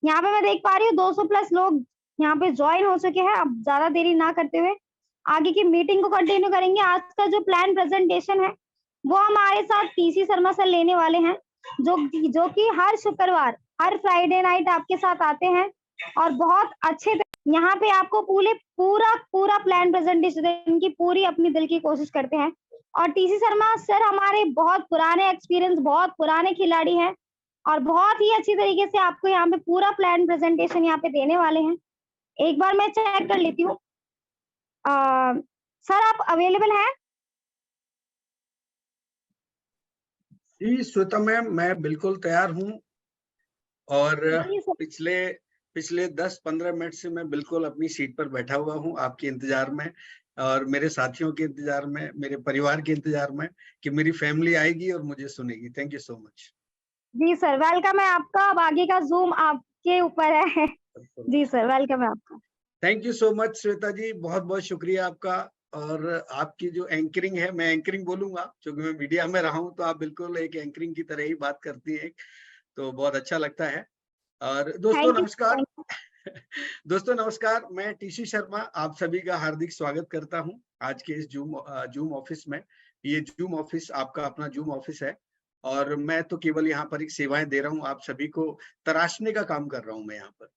यहाँ पे मैं देख पा रही हूँ 200 प्लस लोग यहाँ पे ज्वाइन हो चुके हैं। अब ज़्यादा देरी ना करते हुए आगे की मीटिंग को कंटिन्यू करेंगे। आज का जो प्लान प्रेज़ेंटेशन है, वो हमारे साथ टीसी शर्मा सर लेने वाले हैं, जो कि हर शुक्रवार, हर फ्राइडे नाइट आपके साथ आते हैं और बहुत अच्छे यहाँ पे आपको पूरा प्लान प्रेज़ेंटेशन देने की पूरी अपनी दिल की कोशिश करते हैं। और टीसी शर्मा सर हमारे बहुत पुराने एक्सपीरियंस, बहुत पुराने खिलाड़ी हैं और बहुत ही अच्छी तरीके से आपको यहाँ पे पूरा प्लान प्रेज़ेंटेशन यहाँ पे देने वाले हैं। एक बार मैं चेक कर लेती हूँ। अ, सर आप अवेलेबल हैं? जी श्वेता मैम, मैं बिल्कुल तैयार हूँ और जी सर। पिछले पिछले 10-15 मिनट से मैं बिल्कुल अपनी सीट पर बैठा हुआ हूँ आपके इंतजार में और मेरे साथियों के इंतजार में, मेरे परिवार के इंतजार में कि मेरी फैमिली आएगी और मुझे सुनेगी। Thank you so much. जी सर, वेलकम है आपका। अब आगे का ज़ूम आपके ऊपर है। जी सर, वेलकम है आपका। Thank you so much Shweta ji, बहुत-बहुत शुक्रिया आपका। और आपकी जो एंकरिंग है, मैं एंकरिंग बोलूँगा क्योंकि मैं मीडिया में रहा हूँ, तो आप बिल्कुल एक एंकरिंग की तरह ही बात करती हैं, तो बहुत अच्छा लगता है। और दोस्तों थैंक यू, नमस्कार। Thank you. दोस्तों नमस्कार, मैं टीसी शर्मा आप सभी का हार्दिक स्वागत करता हूँ आज के इस जूम ऑफिस में। ये जूम ऑफिस आपका अपना जूम ऑफिस है और मैं तो केवल यहाँ पर एक सेवाएं दे रहा हूँ, आप सभी को तराशने का काम कर रहा हूँ मैं यहाँ पर।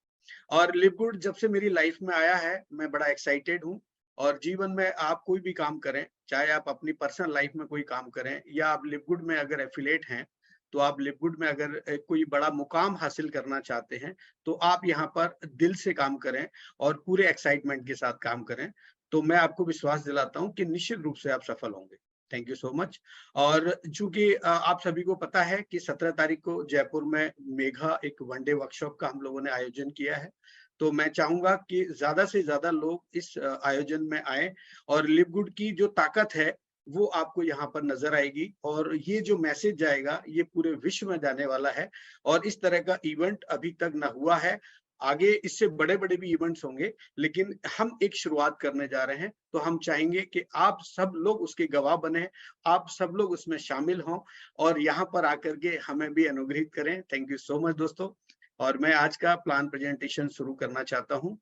और लिव गुड जब से मेरी लाइफ में आया है, मैं बड़ा एक्साइटेड हूँ। और जीवन में आप कोई भी काम करें, चाहे आप अपनी पर्सनल लाइफ में कोई काम करें या आप लिव गुड में अगर एफिलिएट हैं, तो आप लिव गुड में अगर कोई बड़ा मुकाम हासिल करना चाहते हैं, तो आप यहाँ पर दिल से काम करें और पूरे एक्साइटमेंट के साथ काम करें। तो मैं आपको विश्वास दिलाता हूँ कि निश्चित रूप से आप सफल होंगे। Thank you so much. और चूँकि आप सभी को पता है कि 17 तारीख को जयपुर में मेघा एक वन डे वर्कशॉप का हम लोगों ने आयोजन किया है। तो मैं चाहूँगा कि ज़्यादा से ज़्यादा लोग इस आयोजन में आएँ और लिव गुड की जो ताकत है, वो आपको यहाँ पर नज़र आएगी और ये जो मैसेज जाएगा, ये पूरे विश्व में जाने वाला है और इस तरह का इवेंट अभी तक ना हुआ है। आगे इससे बड़े-बड़े भी इवेंट्स होंगे, लेकिन हम एक शुरुआत करने जा रहे हैं, तो हम चाहेंगे कि आप सब लोग उसके गवाह बने, आप सब लोग उसमें शामिल हों और यहाँ पर आकर के हमें भी अनुग्रहित करें। थैंक यू सो मच दोस्तों। और मैं आज का प्लान प्रेजेंटेशन शुरू करना चाहता हूँ।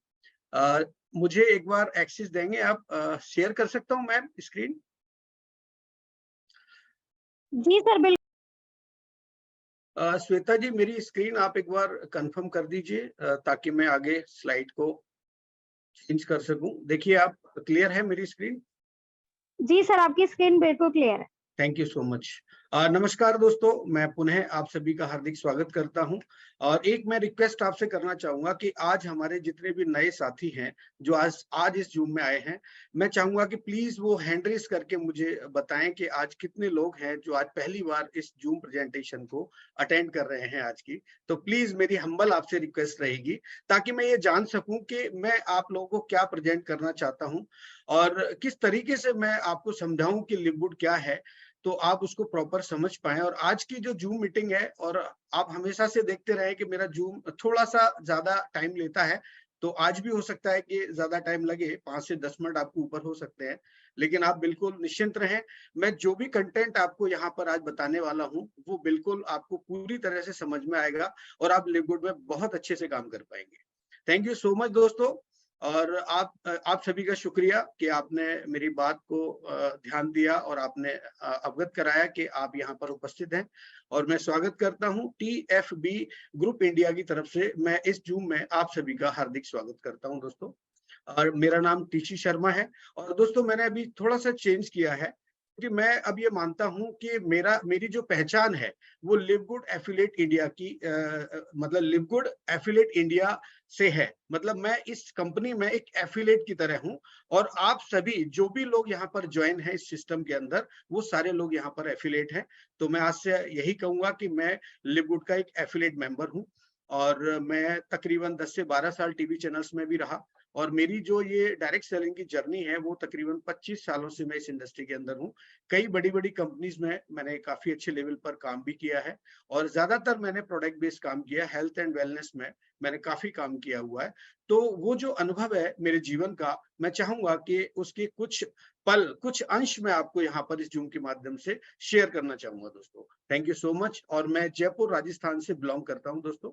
मुझे एक बार एक्सेस देंगे आप? शेयर कर सकता हूँ मैम स्क्रीन? जी सर, बिल्कुल। श्वेता जी, मेरी स्क्रीन आप एक बार कंफर्म कर दीजिए ताकि मैं आगे स्लाइड को चेंज कर सकूं। देखिए आप, क्लियर है मेरी स्क्रीन? जी सर, आपकी स्क्रीन बिल्कुल क्लियर है। Thank you so much. नमस्कार दोस्तों, मैं पुनः आप सभी का हार्दिक स्वागत करता हूं और एक मैं रिक्वेस्ट आपसे करना चाहूंगा कि आज हमारे जितने भी नए साथी हैं जो आज आज इस जूम में आए हैं, मैं चाहूंगा कि प्लीज वो हैंड रेस करके मुझे बताएं कि आज कितने लोग हैं जो आज पहली बार इस जूम प्रेजेंटेशन को अटेंड कर रहे हैं आज की। तो प्लीज मेरी हम्बल आपसे रिक्वेस्ट रहेगी ताकि मैं ये जान सकूं कि मैं आप लोगों को क्या प्रेजेंट करना चाहता हूं और किस तरीके से मैं आपको समझाऊं कि लिववुड क्या है, तो आप उसको प्रॉपर समझ पाएँ। और आज की जो जूम मीटिंग है, और आप हमेशा से देखते रहे कि मेरा जूम थोड़ा-सा ज़्यादा टाइम लेता है, तो आज भी हो सकता है कि ज़्यादा टाइम लगे, 5 से 10 मिनट आपको ऊपर हो सकते हैं। लेकिन आप बिल्कुल निश्चिंत रहें, मैं जो भी कंटेंट आपको यहाँ पर आज बताने वाला हूँ, वो बिल्कुल आपको पूरी तरह से समझ में आएगा और आप लिववुड में बहुत अच्छे से काम कर पाएँगे। थैंक यू सो मच दोस्तों। और आप सभी का शुक्रिया कि आपने मेरी बात को ध्यान दिया और आपने अवगत कराया कि आप यहाँ पर उपस्थित हैं और मैं स्वागत करता हूँ टीएफबी ग्रुप इंडिया की तरफ से। मैं इस जूम में आप सभी का हार्दिक स्वागत करता हूँ दोस्तों। और मेरा नाम टीसी शर्मा है और दोस्तों मैंने अभी थोड़ा सा चेंज किया है क्योंकि मैं अब ये मानता हूँ कि मेरी जो पहचान है वो लिव गुड एफिलिएट इंडिया की मतलब लिव गुड एफिलिएट इंडिया से है। मतलब मैं इस कंपनी में एक एफिलिएट की तरह हूँ और आप सभी जो भी लोग यहाँ पर ज्वाइन है इस सिस्टम के अंदर, वो सारे लोग यहाँ पर एफिलिएट हैं। तो मैं आज से यही कहूंगा कि मैं लिव गुड का एक एफिलिएट मेंबर हूँ और मैं तकरीबन 10 से 12 साल टीवी चैनल्स में भी रहा और मेरी जो ये डायरेक्ट सेलिंग की जर्नी है वो तकरीबन 25 सालों से मैं इस इंडस्ट्री के अंदर हूँ। कई बड़ी-बड़ी कंपनीज में मैंने काफ़ी अच्छे लेवल पर काम भी किया है और ज़्यादातर मैंने प्रोडक्ट बेस्ड काम किया, हेल्थ एंड वेलनेस में मैंने काफ़ी काम किया हुआ है। तो वो जो अनुभव है मेरे जीवन का, मैं चाहूँगा कि उसके कुछ पल, कुछ अंश मैं आपको यहाँ पर इस जूम के माध्यम से शेयर करना चाहूँगा दोस्तों। Thank you so much. और मैं जयपुर राजस्थान से बिलॉन्ग करता हूँ दोस्तों।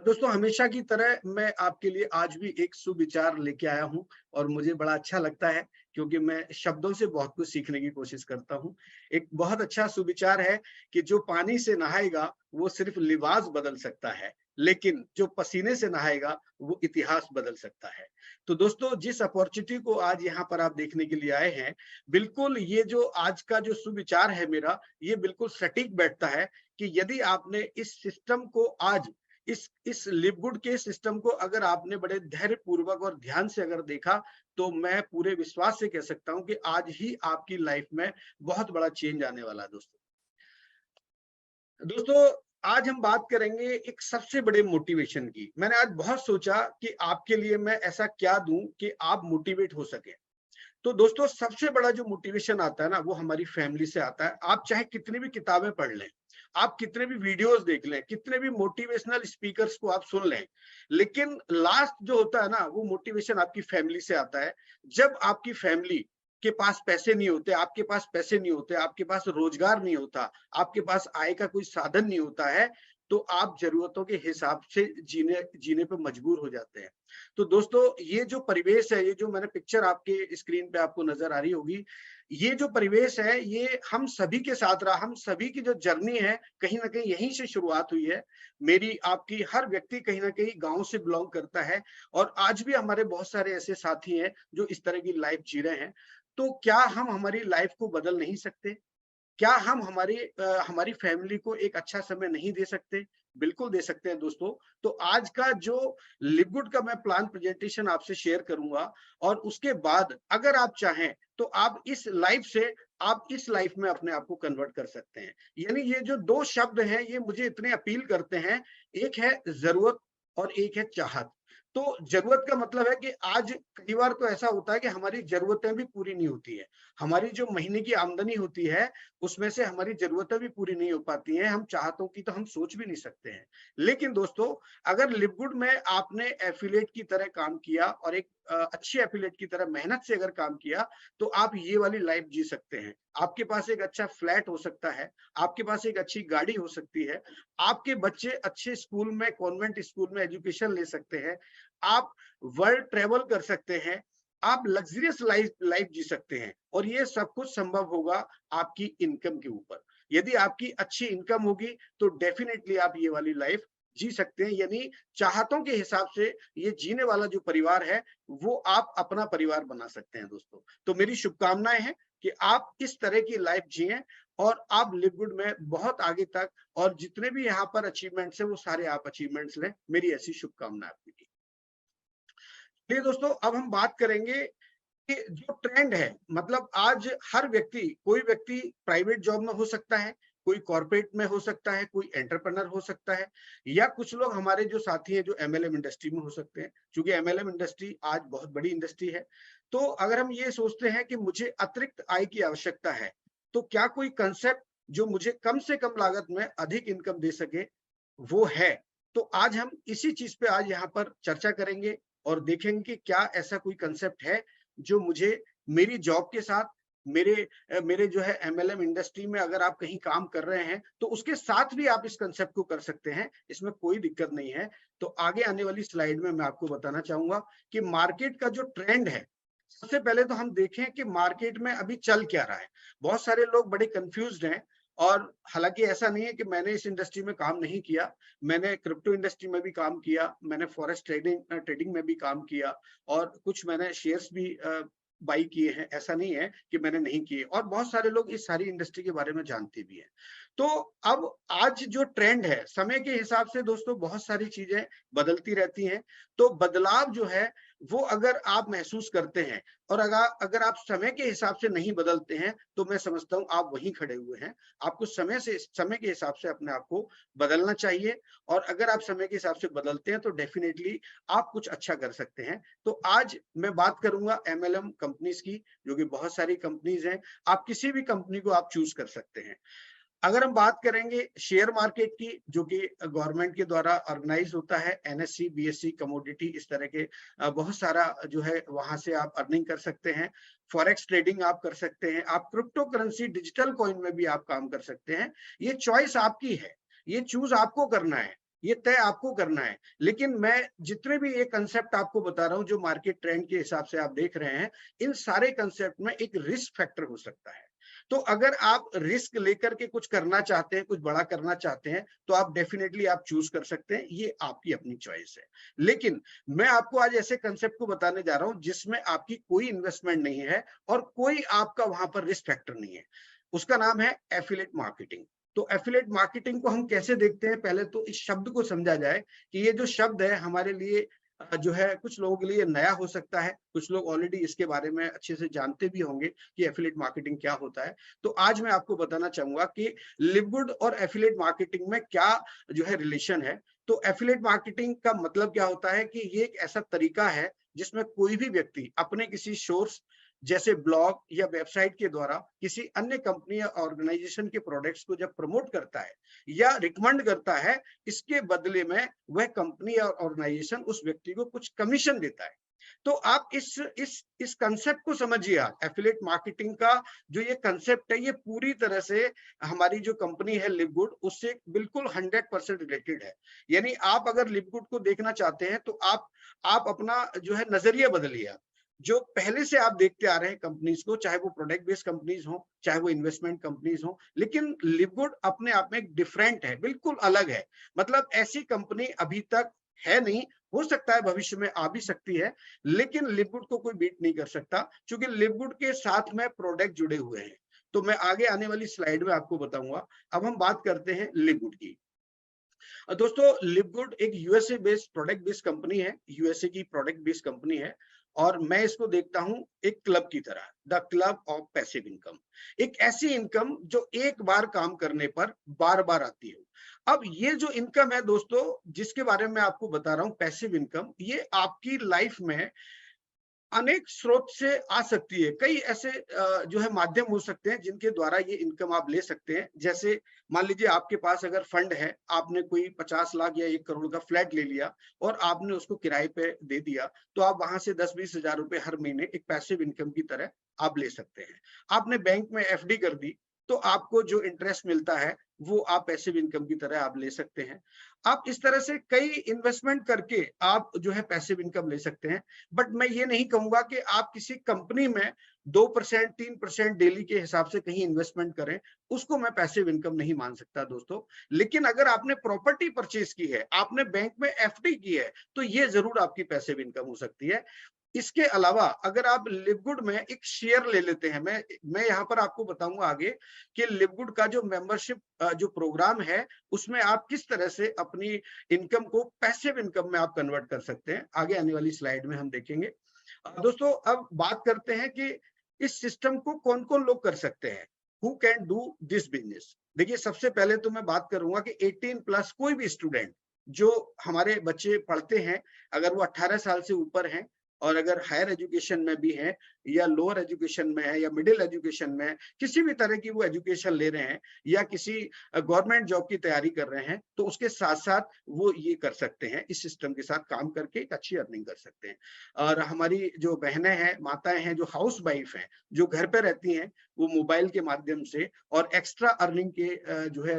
दोस्तों हमेशा की तरह मैं आपके लिए आज भी एक सुविचार लेके आया हूं और मुझे बड़ा अच्छा लगता है क्योंकि मैं शब्दों से बहुत कुछ सीखने की कोशिश करता हूं। एक बहुत अच्छा सुविचार है कि जो पानी से नहाएगा वो सिर्फ लिबास बदल सकता है, लेकिन जो पसीने से नहाएगा वो इतिहास बदल सकता है। तो दोस्तों जिस अपॉर्चुनिटी को आज यहाँ पर आप देखने के लिए आए हैं, बिल्कुल ये जो आज का जो सुविचार है मेरा, ये बिल्कुल सटीक बैठता है कि यदि आपने इस सिस्टम को आज इस लिवगुड के सिस्टम को अगर आपने बड़े धैर्य पूर्वक और ध्यान से अगर देखा, तो मैं पूरे विश्वास से कह सकता हूं कि आज ही आपकी लाइफ में बहुत बड़ा चेंज आने वाला है। दोस्तों आज हम बात करेंगे एक सबसे बड़े मोटिवेशन की। मैंने आज बहुत सोचा कि आपके लिए मैं ऐसा क्या दूं कि आप मोटिवेट हो सके। तो दोस्तों सबसे बड़ा जो मोटिवेशन आता है ना, वो हमारी फैमिली से आता है। आप चाहे कितनी भी किताबें पढ़ लें, आप कितने भी वीडियोस देख लें, कितने भी मोटिवेशनल स्पीकर्स को आप सुन लें, लेकिन लास्ट जो होता है ना, वो मोटिवेशन आपकी फैमिली से आता है। जब आपकी फैमिली के पास पैसे नहीं होते, आपके पास पैसे नहीं होते, आपके पास रोजगार नहीं होता, आपके पास आय का कोई साधन नहीं होता है, तो आप जरूरतों के हिसाब से जीने जीने पे मजबूर हो जाते हैं। तो दोस्तों ये जो परिवेश है, ये जो मैंने पिक्चर आपके स्क्रीन पे आपको नजर आ रही होगी, ये जो परिवेश है ये हम सभी के साथ रहा। हम सभी की जो जर्नी है कहीं ना कहीं यहीं से शुरुआत हुई है। मेरी आपकी हर व्यक्ति कहीं ना कहीं गांव से बिलोंग करता है और आज भी हमारे बहुत सारे ऐसे साथी हैं जो इस तरह की लाइफ जी रहे हैं। तो क्या हम हमारी लाइफ को बदल नहीं सकते? क्या हम हमारी फैमिली को एक अच्छा समय नहीं दे सकते? बिल्कुल दे सकते हैं दोस्तों। तो आज का जो लिवगुड का मैं प्लान प्रेजेंटेशन आपसे शेयर करूंगा और उसके बाद अगर आप चाहें तो आप इस लाइफ में अपने आप को कन्वर्ट कर सकते हैं। यानी ये जो दो शब्द हैं ये मुझे इतने अपील करते हैं, एक है जरूरत और एक है चाहत। तो जरूरत का मतलब है कि आज कई बार तो ऐसा होता है कि हमारी जरूरतें भी पूरी नहीं होती है। हमारी जो महीने की आमदनी होती है उसमें से हमारी जरूरतें भी पूरी नहीं हो पाती हैं। हम चाहतों की तो हम सोच भी नहीं सकते हैं। लेकिन दोस्तों अगर लिवगुड में आपने एफिलिएट की तरह काम किया और एक अच्छी एफिलिएट की तरह मेहनत से अगर काम किया, तो आप ये वाली लाइफ जी सकते हैं। आपके पास एक अच्छा फ्लैट हो सकता है, आपके पास एक अच्छी गाड़ी हो सकती है, आपके बच्चे अच्छे स्कूल में, कॉन्वेंट स्कूल में एजुकेशन ले सकते हैं, आप वर्ल्ड ट्रेवल कर सकते हैं, आप लग्जरियस लाइफ जी सकते हैं। और ये सब कुछ संभव होगा आपकी इनकम के ऊपर। यदि आपकी अच्छी इनकम होगी तो डेफिनेटली आप ये वाली लाइफ जी सकते हैं। यानी चाहतों के हिसाब से ये जीने वाला जो परिवार है वो आप अपना परिवार बना सकते हैं दोस्तों। तो मेरी शुभकामनाएं हैं कि आप इस तरह की लाइफ जिएं और आप लिवगुड में बहुत आगे तक और जितने भी यहाँ पर अचीवमेंट्स है वो सारे आप अचीवमेंट्स लें। मेरी ऐसी शुभकामनाएं आपके लिए। चलिए दोस्तों अब हम बात करेंगे कि जो ट्रेंड है, मतलब आज हर व्यक्ति, कोई व्यक्ति प्राइवेट जॉब में हो सकता है, कोई कॉर्पोरेट में हो सकता है, कोई एंटरप्रेन्योर हो सकता है, या कुछ लोग हमारे जो साथी हैं जो एमएलएम इंडस्ट्री में हो सकते हैं। क्योंकि एमएलएम इंडस्ट्री आज बहुत बड़ी इंडस्ट्री है। तो अगर हम ये सोचते हैं कि मुझे अतिरिक्त आय की आवश्यकता है, तो क्या कोई कंसेप्ट जो मुझे कम से कम लागत में अधिक इनकम दे सके, वो है। तो आज हम इसी चीज पे आज यहाँ पर चर्चा करेंगे और देखेंगे कि क्या ऐसा कोई कंसेप्ट है जो मुझे मेरी जॉब के साथ, मेरे जो है एमएलएम इंडस्ट्री में अगर आप कहीं काम कर रहे हैं तो उसके साथ भी आप इस कंसेप्ट को कर सकते हैं, इसमें कोई दिक्कत नहीं है। तो आगे आने वाली स्लाइड में मैं आपको बताना चाहूंगा कि मार्केट का जो ट्रेंड है, सबसे पहले तो हम देखें कि मार्केट में अभी चल क्या रहा है। बहुत सारे लोग बड़े कंफ्यूज्ड हैं और हालांकि ऐसा नहीं है कि मैंने इस इंडस्ट्री में काम नहीं किया। मैंने क्रिप्टो इंडस्ट्री में भी काम किया, मैंने फॉरेक्स ट्रेडिंग में भी काम किया और कुछ मैंने शेयर्स भी बाई किए हैं। ऐसा नहीं है कि मैंने नहीं किए, और बहुत सारे लोग इस सारी इंडस्ट्री के बारे में जानते भी हैं। तो अब आज जो ट्रेंड है, समय के हिसाब से दोस्तों बहुत सारी चीजें बदलती रहती हैं। तो बदलाव जो है वो अगर आप महसूस करते हैं और अगर आप समय के हिसाब से नहीं बदलते हैं, तो मैं समझता हूं आप वहीं खड़े हुए हैं। आपको समय के हिसाब से अपने आप को बदलना चाहिए, और अगर आप समय के हिसाब से बदलते हैं तो डेफिनेटली आप कुछ अच्छा कर सकते हैं। तो आज मैं बात करूंगा एमएलएम कंपनीज की, जो कि बहुत सारी कंपनीज हैं। आप किसी भी कंपनी को आप चूज कर सकते हैं। अगर हम बात करेंगे शेयर मार्केट की, जो कि गवर्नमेंट के द्वारा ऑर्गेनाइज होता है, एनएससी, बीएससी, कमोडिटी, इस तरह के बहुत सारा जो है वहां से आप अर्निंग कर सकते हैं। फॉरेक्स ट्रेडिंग आप कर सकते हैं, आप क्रिप्टो करेंसी, डिजिटल कॉइन में भी आप काम कर सकते हैं। ये चॉइस आपकी है, ये चूज आपको करना है। ये तय आपको करना है। लेकिन मैं जितने भी ये कंसेप्ट आपको बता रहा हूँ, जो मार्केट ट्रेंड के हिसाब से आप देख रहे हैं, इन सारे कंसेप्ट में एक रिस्क फैक्टर हो सकता है। तो अगर आप रिस्क लेकर के कुछ करना चाहते हैं, कुछ बड़ा करना चाहते हैं, तो आप डेफिनेटली आप चूज कर सकते हैं, ये आपकी अपनी चॉइस है। लेकिन मैं आपको आज ऐसे कंसेप्ट को बताने जा रहा हूं जिसमें आपकी कोई इन्वेस्टमेंट नहीं है और कोई आपका वहां पर रिस्क फैक्टर नहीं है। उसका नाम है एफिलिएट मार्केटिंग। तो एफिलिएट मार्केटिंग को हम कैसे देखते हैं, पहले तो इस शब्द को समझा जाए कि ये जो शब्द है हमारे लिए जो है कुछ लोगों के लिए नया हो सकता है, कुछ लोग ऑलरेडी इसके बारे में अच्छे से जानते भी होंगे कि एफिलिएट मार्केटिंग क्या होता है। तो आज मैं आपको बताना चाहूंगा कि लिवगुड और एफिलिएट मार्केटिंग में क्या जो है रिलेशन है। तो एफिलिएट मार्केटिंग का मतलब क्या होता है कि ये एक ऐसा तरीका है जिसमें कोई भी व्यक्ति अपने किसी सोर्स जैसे ब्लॉग या वेबसाइट के द्वारा किसी अन्य कंपनी या ऑर्गेनाइजेशन के प्रोडक्ट्स को जब प्रमोट करता है या रिकमेंड करता है, इसके बदले में वह कंपनी या ऑर्गेनाइजेशन उस व्यक्ति को कुछ कमीशन देता है। तो आप इस कंसेप्ट को समझिए। आप एफिलिएट मार्केटिंग का जो ये कंसेप्ट है, ये पूरी तरह से हमारी जो कंपनी है लिवगुड, उससे बिल्कुल 100% रिलेटेड है। यानी आप अगर लिवगुड को देखना चाहते हैं तो आप अपना जो है नजरिया बदलिए। आप जो पहले से आप देखते आ रहे हैं कंपनीज को, चाहे वो प्रोडक्ट बेस्ड कंपनीज हो, चाहे वो इन्वेस्टमेंट कंपनीज हो, लेकिन लिवगुड अपने आप में डिफरेंट है, बिल्कुल अलग है। मतलब ऐसी कंपनी अभी तक है नहीं, हो सकता है भविष्य में आ भी सकती है, लेकिन लिवगुड को कोई बीट नहीं कर सकता, क्योंकि लिवगुड के साथ में प्रोडक्ट जुड़े हुए हैं। तो मैं आगे आने वाली स्लाइड में आपको बताऊंगा। अब हम बात करते हैं लिवगुड की। दोस्तों, लिवगुड एक USA based product based company है, यूएसए की प्रोडक्ट बेस्ड कंपनी है। और मैं इसको देखता हूं एक क्लब की तरह, the club of passive income. एक ऐसी इनकम जो एक बार काम करने पर बार बार आती है। अब ये जो इनकम है दोस्तों, जिसके बारे में मैं आपको बता रहा हूं, पैसिव इनकम, ये आपकी लाइफ में अनेक स्रोत से आ सकती है। कई ऐसे जो है माध्यम हो सकते हैं जिनके द्वारा ये इनकम आप ले सकते हैं। जैसे मान लीजिए आपके पास अगर फंड है, आपने कोई 50 लाख या 1 करोड़ का फ्लैट ले लिया और आपने उसको किराए पे दे दिया, तो आप वहां से 10-20 हजार रुपए हर महीने एक पैसिव इनकम की तरह आप ले सकते हैं। आपने बैंक में एफडी कर दी, तो आपको जो इंटरेस्ट मिलता है वो आप पैसिव इनकम की तरह आप ले सकते हैं। आप इस तरह से कई इन्वेस्टमेंट करके आप जो है पैसिव इनकम ले सकते हैं। बट मैं ये नहीं कहूंगा कि आप किसी कंपनी में 2% 3% डेली के हिसाब से कहीं इन्वेस्टमेंट करें, उसको मैं पैसिव इनकम नहीं मान सकता दोस्तों। लेकिन अगर आपने प्रॉपर्टी परचेज की है, आपने बैंक में एफडी की है, तो ये जरूर आपकी पैसिव इनकम हो सकती है। इसके अलावा अगर आप लिवगुड में एक शेयर ले लेते हैं, मैं यहाँ पर आपको बताऊंगा आगे कि लिवगुड का जो मेंबरशिप जो प्रोग्राम है, उसमें आप किस तरह से अपनी इनकम को पैसिव इनकम में आप कन्वर्ट कर सकते हैं। आगे आने वाली स्लाइड में हम देखेंगे। दोस्तों, अब बात करते हैं कि इस सिस्टम को कौन कौन लोग कर सकते हैं, who can do this business. देखिए, सबसे पहले तो मैं बात करूंगा कि 18+ कोई भी स्टूडेंट, जो हमारे बच्चे पढ़ते हैं, अगर वो 18 साल से ऊपर हैं और अगर हायर एजुकेशन में भी है या लोअर एजुकेशन में है या मिडिल एजुकेशन में है, किसी भी तरह की वो एजुकेशन ले रहे हैं या किसी गवर्नमेंट जॉब की तैयारी कर रहे हैं, तो उसके साथ साथ वो ये कर सकते हैं, इस सिस्टम के साथ काम करके एक अच्छी अर्निंग कर सकते हैं। और हमारी जो बहनें हैं, माताएं हैं, जो हाउस वाइफ हैं, जो घर पे रहती हैं, वो मोबाइल के माध्यम से और एक्स्ट्रा अर्निंग के जो है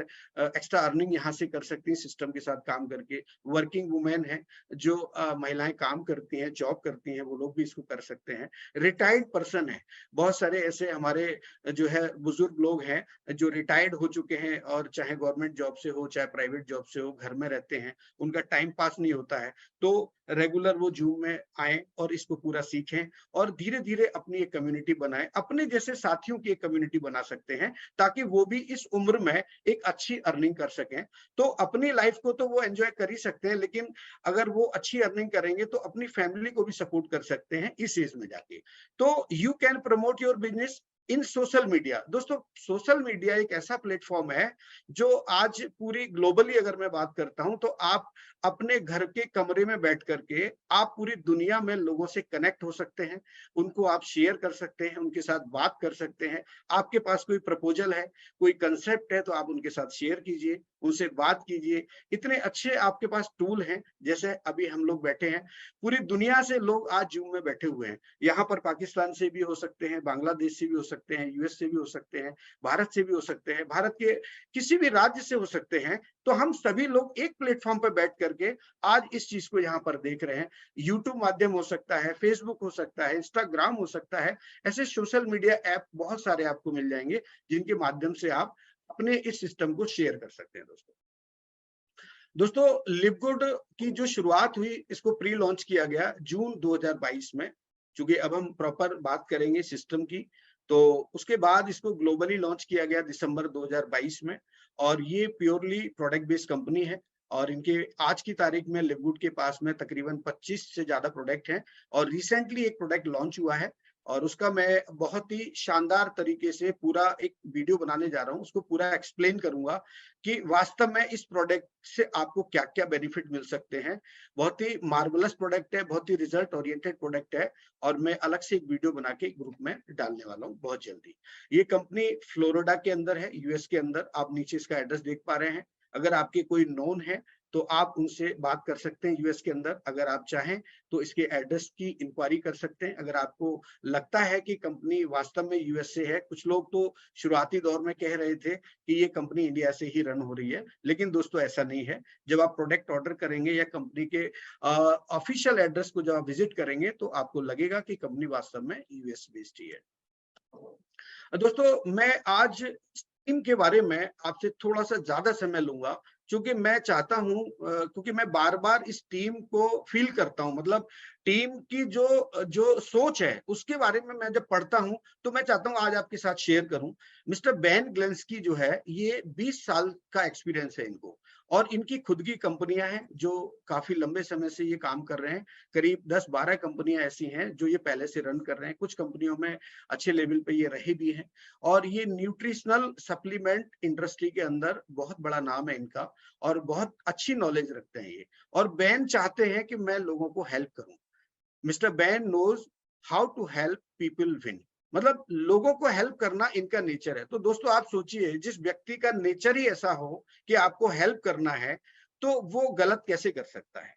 एक्स्ट्रा अर्निंग यहाँ से कर सकती हैं सिस्टम के साथ काम करके। वर्किंग वुमेन है, जो महिलाएं काम करती हैं, जॉब करती हैं, वो लोग भी इसको कर सकते हैं। रिटायर्ड पर्सन है, बहुत सारे ऐसे हमारे जो है बुजुर्ग लोग हैं जो रिटायर्ड हो चुके हैं और चाहे गवर्नमेंट जॉब से हो चाहे प्राइवेट जॉब से हो, घर में रहते हैं, उनका टाइम पास नहीं होता है, तो रेगुलर वो जूम में आए और इसको पूरा सीखें और धीरे धीरे अपनी एक कम्युनिटी बनाएं, अपने जैसे साथियों की एक कम्युनिटी बना सकते हैं, ताकि वो भी इस उम्र में एक अच्छी अर्निंग कर सकें। तो अपनी लाइफ को तो वो एंजॉय कर ही सकते हैं, लेकिन अगर वो अच्छी अर्निंग करेंगे तो अपनी फैमिली को भी सपोर्ट कर सकते हैं इस एज में जाके। तो you can promote your business in social media. दोस्तों, सोशल मीडिया एक ऐसा प्लेटफॉर्म है जो आज पूरी ग्लोबली अगर मैं बात करता हूं, तो आप अपने घर के कमरे में बैठ करके आप पूरी दुनिया में लोगों से कनेक्ट हो सकते हैं, उनको आप शेयर कर सकते हैं, उनके साथ बात कर सकते हैं। आपके पास कोई प्रपोजल है, कोई कंसेप्ट है, तो आप उनके साथ शेयर कीजिए, उनसे बात कीजिए। इतने अच्छे आपके पास टूल हैं, जैसे अभी हम लोग बैठे हैं, पूरी दुनिया से लोग आज जूम में बैठे हुए हैं। यहाँ पर पाकिस्तान से भी हो सकते हैं, बांग्लादेश से भी हो सकते सकते हैं, यूएस से भी हो सकते हैं, भारत से भी हो सकते हैं, भारत के किसी भी राज्य से हो सकते हैं। तो हम सभी लोग एक प्लेटफॉर्म पर बैठ करके आज इस चीज को यहाँ पर देख रहे हैं। यूट्यूब माध्यम हो सकता है, फेसबुक हो सकता है, इंस्टाग्राम हो सकता है, ऐसे सोशल मीडिया ऐप बहुत सारे आपको मिल जाएंगे जिनके माध्यम से आप अपने इस सिस्टम को शेयर कर सकते हैं। दोस्तों लिवगुड की जो शुरुआत हुई, इसको प्री लॉन्च किया गया जून 2022 में। चूंकि अब हम प्रॉपर बात करेंगे सिस्टम की, तो उसके बाद इसको ग्लोबली लॉन्च किया गया दिसंबर 2022 में। और ये प्योरली प्रोडक्ट बेस्ड कंपनी है और इनके आज की तारीख में लिवगुड के पास में तकरीबन 25 से ज्यादा प्रोडक्ट हैं। और रिसेंटली एक प्रोडक्ट लॉन्च हुआ है और उसका मैं बहुत ही शानदार तरीके से पूरा एक वीडियो बनाने जा रहा हूँ, उसको पूरा एक्सप्लेन करूंगा कि वास्तव में इस प्रोडक्ट से आपको क्या क्या बेनिफिट मिल सकते हैं। बहुत ही मार्वलस प्रोडक्ट है, बहुत ही रिजल्ट ओरिएंटेड प्रोडक्ट है और मैं अलग से एक वीडियो बना के ग्रुप में डालने वाला हूँ बहुत जल्दी। ये कंपनी फ्लोरिडा के अंदर है, यूएस के अंदर। आप नीचे इसका एड्रेस देख पा रहे हैं। अगर आपके कोई नोन है तो आप उनसे बात कर सकते हैं यूएस के अंदर। अगर आप चाहें तो इसके एड्रेस की इंक्वायरी कर सकते हैं। अगर आपको लगता है कि कंपनी वास्तव में यूएस से है, कुछ लोग तो शुरुआती दौर में कह रहे थे कि ये कंपनी इंडिया से ही रन हो रही है, लेकिन दोस्तों ऐसा नहीं है। जब आप प्रोडक्ट ऑर्डर करेंगे या कंपनी के ऑफिशियल एड्रेस को जब आप विजिट करेंगे तो आपको लगेगा कि कंपनी वास्तव में यूएस बेस्ड ही है। दोस्तों मैं आज टीम के बारे में आपसे थोड़ा सा ज्यादा समय लूंगा, क्योंकि मैं चाहता हूं, क्योंकि मैं बार बार इस टीम को फील करता हूं। मतलब टीम की जो जो सोच है उसके बारे में मैं जब पढ़ता हूं तो मैं चाहता हूं आज आपके साथ शेयर करूं। मिस्टर बेन ग्लेंस्की जो है, ये 20 साल का एक्सपीरियंस है इनको और इनकी खुद की कंपनियां हैं जो काफी लंबे समय से ये काम कर रहे हैं। करीब 10-12 कंपनियां ऐसी हैं जो ये पहले से रन कर रहे हैं। कुछ कंपनियों में अच्छे लेवल पे ये रहे भी हैं और ये न्यूट्रिशनल सप्लीमेंट इंडस्ट्री के अंदर बहुत बड़ा नाम है इनका और बहुत अच्छी नॉलेज रखते हैं ये। और बैन चाहते हैं कि मैं लोगों को हेल्प करूं। Mister Bain knows how to help people win. मतलब लोगों को हेल्प करना इनका नेचर है। तो दोस्तों आप सोचिए, जिस व्यक्ति का नेचर ही ऐसा हो कि आपको हेल्प करना है, तो वो गलत कैसे कर सकता है।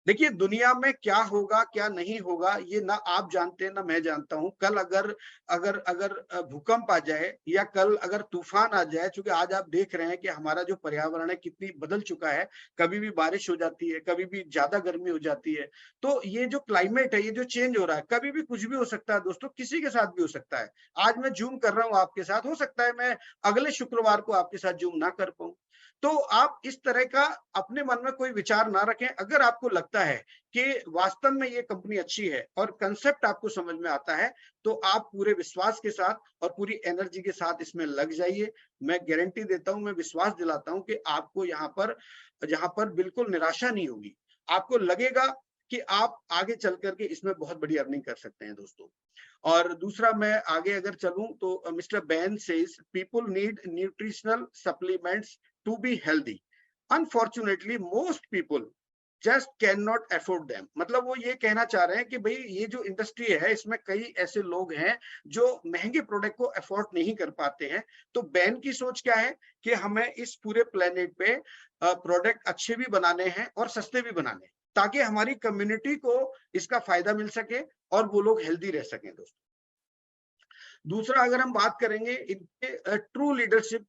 देखिए दुनिया में क्या होगा क्या नहीं होगा ये ना आप जानते हैं ना मैं जानता हूं। कल अगर अगर अगर भूकंप आ जाए या कल अगर तूफान आ जाए, क्योंकि आज आप देख रहे हैं कि हमारा जो पर्यावरण है कितनी बदल चुका है। कभी भी बारिश हो जाती है, कभी भी ज्यादा गर्मी हो जाती है। तो ये जो क्लाइमेट है, ये जो चेंज हो रहा है, कभी भी कुछ भी हो सकता है दोस्तों, किसी के साथ भी हो सकता है। आज मैं जूम कर रहा हूं आपके साथ, हो सकता है मैं अगले शुक्रवार को आपके साथ जूम ना कर पाऊं। तो आप इस तरह का अपने मन में कोई विचार ना रखें। अगर आपको लगता है कि वास्तव में ये कंपनी अच्छी है और कंसेप्ट आपको समझ में आता है, तो आप पूरे विश्वास के साथ और पूरी एनर्जी के साथ इसमें लग जाइए। मैं गारंटी देता हूं, मैं विश्वास दिलाता हूं कि आपको यहाँ पर बिल्कुल निराशा नहीं होगी। आपको लगेगा कि आप आगे चल करके इसमें बहुत बड़ी अर्निंग कर सकते हैं दोस्तों। और दूसरा मैं आगे अगर चलूं तो mister Bain says people need nutritional supplements to be healthy. Unfortunately most people just can not afford them. मतलब वो ये कहना चाह रहे हैं कि भाई ये जो इंडस्ट्री है इसमें कई ऐसे लोग हैं जो महंगे प्रोडक्ट को अफोर्ड नहीं कर पाते हैं। तो बैन की सोच क्या है कि हमें इस पूरे प्लेनेट पे प्रोडक्ट अच्छे भी बनाने हैं और सस्ते भी बनाने हैं, ताकि हमारी कम्युनिटी को इसका फायदा मिल सके और वो लोग हेल्दी रह सकें दोस्तों। दूसरा अगर हम बात करेंगे इनके ट्रू लीडरशिप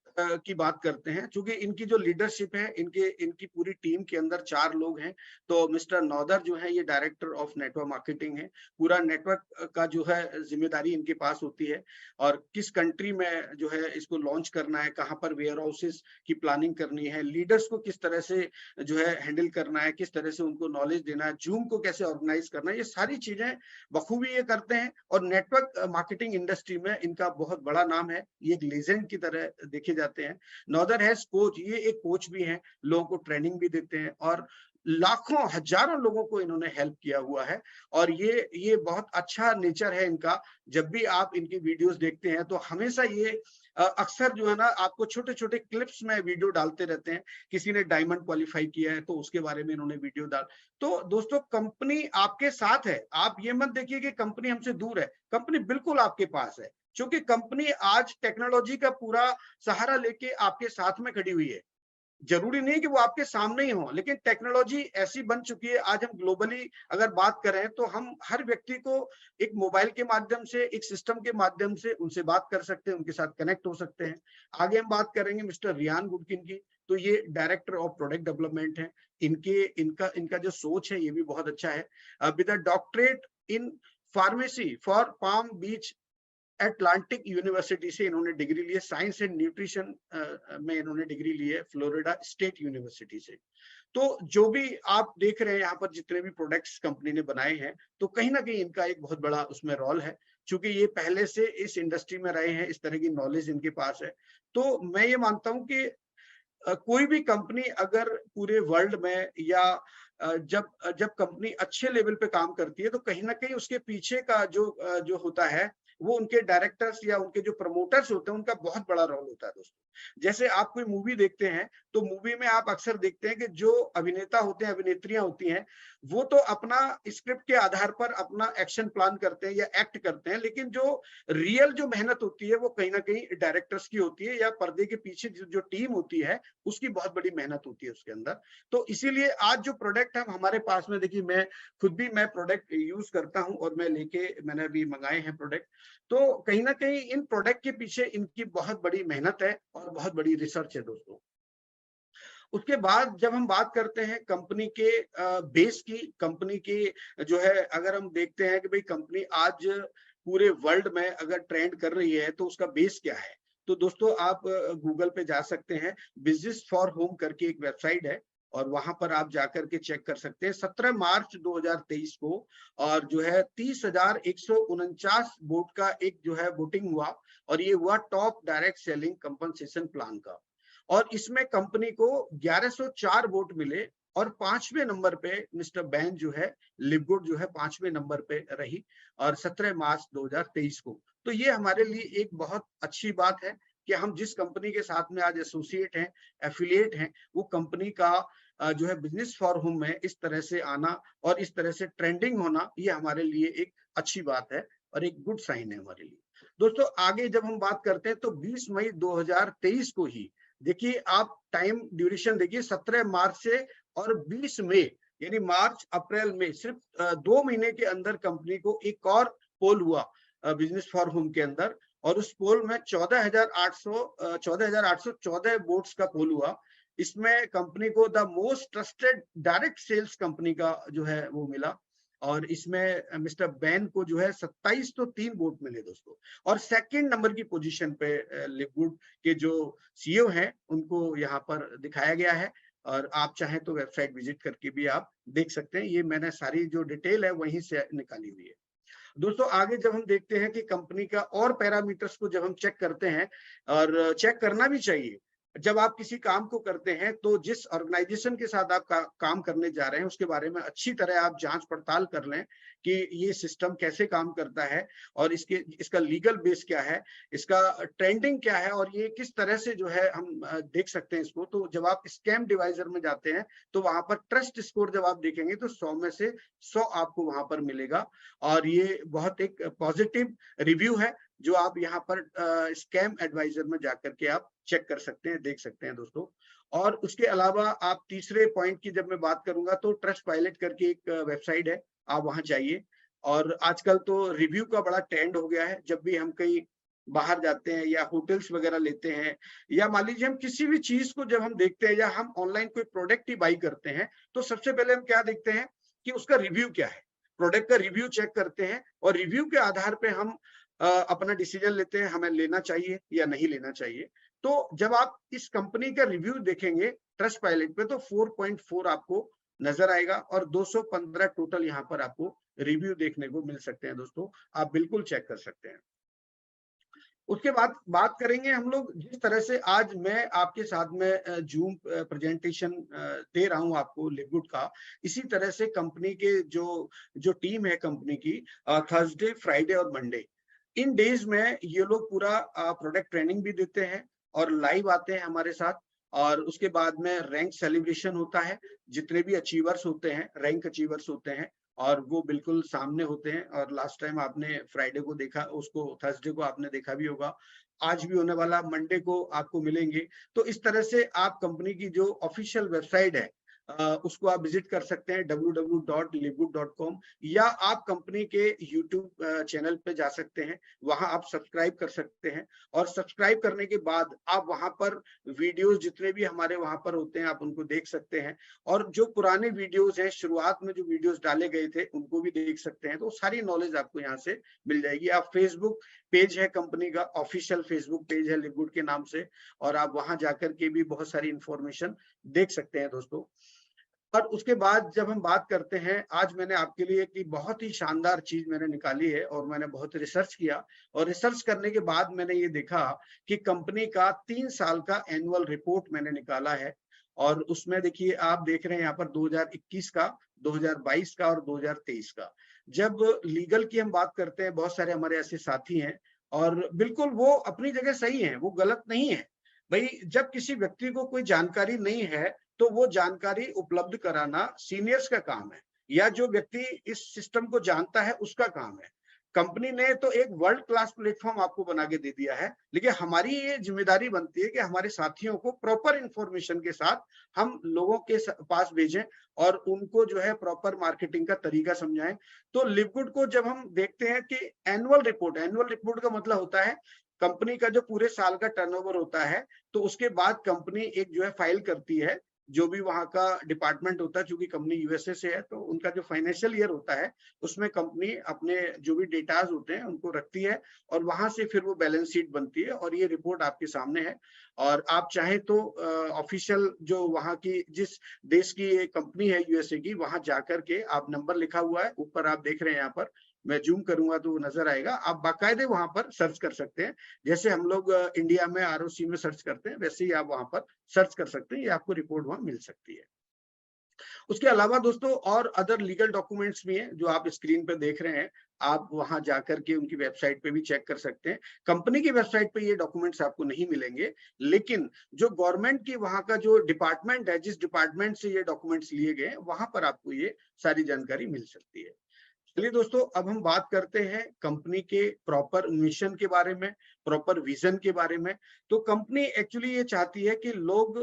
की बात करते हैं, क्योंकि इनकी जो लीडरशिप है, इनकी पूरी टीम के अंदर 4 लोग हैं। तो मिस्टर नौदर जो है ये डायरेक्टर ऑफ नेटवर्क मार्केटिंग है। पूरा नेटवर्क का जो है जिम्मेदारी इनके पास होती है और किस कंट्री में जो है इसको लॉन्च करना है, कहाँ पर वेयर हाउसेस की प्लानिंग करनी है, लीडर्स को किस तरह से जो है हैंडल करना है, किस तरह से उनको नॉलेज देना है, जूम को कैसे ऑर्गेनाइज करना है, ये सारी चीजें बखूबी ये करते हैं। और नेटवर्क मार्केटिंग इंडस्ट्री में इनका बहुत बड़ा नाम है, ये एक लेजेंड की तरह देखे जाते हैं। नॉर्दर हैज कोच, ये एक कोच भी हैं, लोगों को ट्रेनिंग भी देते हैं और लाखों हजारों लोगों को इन्होंने हेल्प किया हुआ है। और ये बहुत अच्छा नेचर है इनका। जब भी आप इनकी वीडियोस देखते हैं तो हमेशा ये अक्सर जो है ना आपको छोटे छोटे क्लिप्स में वीडियो डालते रहते हैं। किसी ने डायमंड क्वालिफाई किया है तो उसके बारे में इन्होंने वीडियो डाल। तो दोस्तों कंपनी आपके साथ है, आप ये मत देखिए कि कंपनी हमसे दूर है। कंपनी बिल्कुल आपके पास है, क्योंकि कंपनी आज टेक्नोलॉजी का पूरा सहारा लेके आपके साथ में खड़ी हुई है। जरूरी नहीं कि वो आपके सामने ही हो, लेकिन टेक्नोलॉजी ऐसी बन चुकी है आज, हम ग्लोबली अगर बात करें तो हम हर व्यक्ति को एक मोबाइल के माध्यम से, एक सिस्टम के माध्यम से उनसे बात कर सकते हैं, उनके साथ कनेक्ट हो सकते हैं। आगे हम बात करेंगे मिस्टर रियान गुडकिन की, तो ये डायरेक्टर ऑफ प्रोडक्ट डेवलपमेंट है। इनका जो सोच है ये भी बहुत अच्छा है। With a doctorate in pharmacy for palm beach Atlantic university से इन्होंने डिग्री ली है, साइंस एंड न्यूट्रिशन में इन्होंने डिग्री ली है फ्लोरिडा स्टेट यूनिवर्सिटी से। तो जो भी आप देख रहे हैं यहाँ पर जितने भी प्रोडक्ट्स कंपनी ने बनाए हैं, तो कहीं ना कहीं इनका एक बहुत बड़ा उसमें रोल है, क्योंकि ये पहले से इस इंडस्ट्री में रहे हैं, इस तरह की नॉलेज इनके पास है। तो मैं ये मानता हूँ कि कोई भी कंपनी अगर पूरे वर्ल्ड में या जब जब कंपनी अच्छे लेवल पे काम करती है, तो कहीं ना कहीं उसके पीछे का जो होता है, वो उनके डायरेक्टर्स या उनके जो प्रमोटर्स होते हैं, उनका बहुत बड़ा रोल होता है दोस्तों। जैसे आप कोई मूवी देखते हैं, तो मूवी में आप अक्सर देखते हैं कि जो अभिनेता होते हैं, अभिनेत्रियां होती हैं, वो तो अपना स्क्रिप्ट के आधार पर अपना एक्शन प्लान करते हैं या एक्ट करते हैं, लेकिन जो रियल जो मेहनत होती है वो कहीं ना कहीं डायरेक्टर्स की होती है, या पर्दे के पीछे जो टीम होती है उसकी बहुत बड़ी मेहनत होती है उसके अंदर। तो इसीलिए आज जो प्रोडक्ट है हमारे पास में, देखिए मैं खुद भी प्रोडक्ट यूज करता हूं और मैंने अभी मंगाए हैं प्रोडक्ट। तो कहीं ना कहीं इन प्रोडक्ट के पीछे इनकी बहुत बड़ी मेहनत है और बहुत बड़ी रिसर्च है दोस्तों। उसके बाद जब हम बात करते हैं कंपनी के बेस की, कंपनी की जो है, अगर हम देखते हैं कि भाई कंपनी आज पूरे वर्ल्ड में अगर ट्रेंड कर रही है तो उसका बेस क्या है, तो दोस्तों आप गूगल पे जा सकते हैं, बिजनेस फॉर होम करके एक वेबसाइट है, और वहां पर आप जाकर के चेक कर सकते हैं। 17 मार्च 2023 को और जो है 30,149 वोट का एक जो है वोटिंग हुआ, और ये हुआ top direct selling compensation plan का। और इसमें कंपनी को 1104 वोट मिले, और 5वें नंबर पे मिस्टर बैन जो है, लिवगुड जो है 5वें नंबर पे रही, और 17 मार्च 2023 को। तो ये हमारे लिए एक बहुत अच्छी बात है कि हम जिस कंपनी के साथ में आज एसोसिएट हैं, एफिलिएट हैं, वो कंपनी का जो है बिजनेस फॉर होम में इस तरह से आना और इस तरह से ट्रेंडिंग होना, ये हमारे लिए एक अच्छी बात है और एक गुड साइन है हमारे लिए। दोस्तों आगे जब हम बात करते हैं तो 20 मई 2023 को ही, देखिए आप टाइम ड्यूरेशन देखिए, 17 मार्च से और 20 मई, यानी मार्च अप्रैल में सिर्फ 2 महीने के अंदर कंपनी को एक और पोल हुआ बिजनेस फॉर होम के अंदर, और उस पोल में 14,814 वोट्स का पोल हुआ। इसमें कंपनी को the most trusted direct sales company का जो है वो मिला, और इसमें मिस्टर बैन को जो है 27 तो 3 वोट मिले दोस्तों। और सेकंड नंबर की पोजीशन पे लिवगुड के जो सीईओ हैं उनको यहाँ पर दिखाया गया है, और आप चाहें तो वेबसाइट विजिट करके भी आप देख सकते हैं। ये मैंने सारी जो डिटेल है वहीं से निकाली हुई है दोस्तों। आगे जब हम देखते हैं कि कंपनी का और पैरामीटर्स को जब हम चेक करते हैं, और चेक करना भी चाहिए, जब आप किसी काम को करते हैं तो जिस ऑर्गेनाइजेशन के साथ आप काम करने जा रहे हैं उसके बारे में अच्छी तरह आप जांच पड़ताल कर लें कि ये सिस्टम कैसे काम करता है, और इसका लीगल बेस क्या है, इसका ट्रेंडिंग क्या है, और ये किस तरह से जो है हम देख सकते हैं इसको। तो जब आप स्कैम डिवाइजर में जाते हैं तो वहां पर ट्रस्ट स्कोर जब आप देखेंगे तो 100 में से 100 आपको वहां पर मिलेगा, और ये बहुत एक पॉजिटिव रिव्यू है जो आप यहाँ पर स्कैम एडवाइजर में जाकर के आप चेक कर सकते हैं, देख सकते हैं दोस्तों। और उसके अलावा आप तीसरे पॉइंट की जब मैं बात करूंगा तो ट्रस्ट पायलट करके एक वेबसाइट है, आप वहां जाइए। और आजकल तो रिव्यू का बड़ा ट्रेंड हो गया है, जब भी हम कहीं बाहर जाते हैं या होटल्स वगैरह लेते हैं, या मान लीजिए हम किसी भी चीज को जब हम देखते हैं, या हम ऑनलाइन कोई प्रोडक्ट ही बाई करते हैं, तो सबसे पहले हम क्या देखते हैं कि उसका रिव्यू क्या है, प्रोडक्ट का रिव्यू चेक करते हैं, और रिव्यू के आधार पे हम अपना डिसीजन लेते हैं हमें लेना चाहिए या नहीं लेना चाहिए। तो जब आप इस कंपनी का रिव्यू देखेंगे ट्रस्ट पायलट पे तो 4.4 आपको नजर आएगा, और 215 टोटल यहाँ पर आपको रिव्यू देखने को मिल सकते हैं दोस्तों, आप बिल्कुल चेक कर सकते हैं। उसके बाद बात करेंगे हम लोग, जिस तरह से आज मैं आपके साथ में जूम प्रेजेंटेशन दे रहा हूं आपको लिवगुड का, इसी तरह से कंपनी के जो टीम है कंपनी की, थर्सडे, फ्राइडे और मंडे, इन डेज में ये लोग पूरा प्रोडक्ट ट्रेनिंग भी देते हैं और लाइव आते हैं हमारे साथ। और उसके बाद में रैंक सेलिब्रेशन होता है, जितने भी अचीवर्स होते हैं, रैंक अचीवर्स होते हैं, और वो बिल्कुल सामने होते हैं। और लास्ट टाइम आपने फ्राइडे को देखा, उसको थर्सडे को आपने देखा भी होगा, आज भी होने वाला मंडे को आपको मिलेंगे। तो इस तरह से आप कंपनी की जो ऑफिशियल वेबसाइट है उसको आप विजिट कर सकते हैं www.livegood.com, या आप कंपनी के यूट्यूब चैनल पे जा सकते हैं, वहां आप सब्सक्राइब कर सकते हैं। और सब्सक्राइब करने के बाद आप वहां पर वीडियोस जितने भी हमारे वहां पर होते हैं आप उनको देख सकते हैं। और जो पुराने वीडियोस हैं, शुरुआत में जो वीडियोस डाले गए थे उनको भी देख सकते हैं। तो सारी नॉलेज आपको यहाँ से मिल जाएगी। आप फेसबुक पेज है कंपनी का, ऑफिशियल फेसबुक पेज है लिवगुड के नाम से, और आप वहां जाकर के भी बहुत सारी इंफॉर्मेशन देख सकते हैं दोस्तों। और उसके बाद जब हम बात करते हैं, आज मैंने आपके लिए एक बहुत ही शानदार चीज मैंने निकाली है, और मैंने बहुत रिसर्च किया, और रिसर्च करने के बाद मैंने ये देखा कि कंपनी का 3 साल का एनुअल रिपोर्ट मैंने निकाला है। और उसमें देखिए, आप देख रहे हैं यहाँ पर 2021 का, 2022 का और 2023 का। जब लीगल की हम बात करते हैं, बहुत सारे हमारे ऐसे साथी हैं, और बिल्कुल वो अपनी जगह सही है, वो गलत नहीं है। भाई, जब किसी व्यक्ति को कोई जानकारी नहीं है तो वो जानकारी उपलब्ध कराना सीनियर्स का काम है, या जो व्यक्ति इस सिस्टम को जानता है उसका काम है। कंपनी ने तो एक वर्ल्ड क्लास प्लेटफॉर्म आपको बना के दे दिया है, लेकिन हमारी ये जिम्मेदारी बनती है कि हमारे साथियों को प्रॉपर इंफॉर्मेशन के साथ हम लोगों के पास भेजें, और उनको जो है प्रॉपर मार्केटिंग का तरीका समझाएं। तो लिवगुड को जब हम देखते हैं कि एनुअल रिपोर्ट का मतलब होता है कंपनी का जो पूरे साल का टर्नओवर होता है, तो उसके बाद कंपनी एक जो है फाइल करती है, जो भी वहां का डिपार्टमेंट होता है, क्योंकि कंपनी यूएसए से है, तो उनका जो फाइनेंशियल ईयर होता है उसमें कंपनी अपने जो भी डेटाज होते हैं उनको रखती है, और वहां से फिर वो बैलेंस शीट बनती है, और ये रिपोर्ट आपके सामने है। और आप चाहे तो ऑफिशियल जो वहां की, जिस देश की ये कंपनी है यूएसए की, वहां जाकर के आप, नंबर लिखा हुआ है ऊपर आप देख रहे हैं, यहाँ पर मैं जूम करूंगा तो वो नजर आएगा, आप बाकायदे वहां पर सर्च कर सकते हैं। जैसे हम लोग इंडिया में आरओसी में सर्च करते हैं, वैसे ही आप वहां पर सर्च कर सकते हैं, ये आपको रिपोर्ट वहां मिल सकती है। उसके अलावा दोस्तों और अदर लीगल डॉक्यूमेंट्स भी हैं जो आप स्क्रीन पर देख रहे हैं, आप वहां जाकर के उनकी वेबसाइट पे भी चेक कर सकते हैं। कंपनी की वेबसाइट पे ये डॉक्यूमेंट्स आपको नहीं मिलेंगे, लेकिन जो गवर्नमेंट की वहां का जो डिपार्टमेंट है, जिस डिपार्टमेंट से ये डॉक्यूमेंट्स लिए गए, वहां पर आपको ये सारी जानकारी मिल सकती है। चलिए दोस्तों, अब हम बात करते हैं कंपनी के प्रॉपर मिशन के बारे में, प्रॉपर विजन के बारे में। तो कंपनी एक्चुअली ये चाहती है कि लोग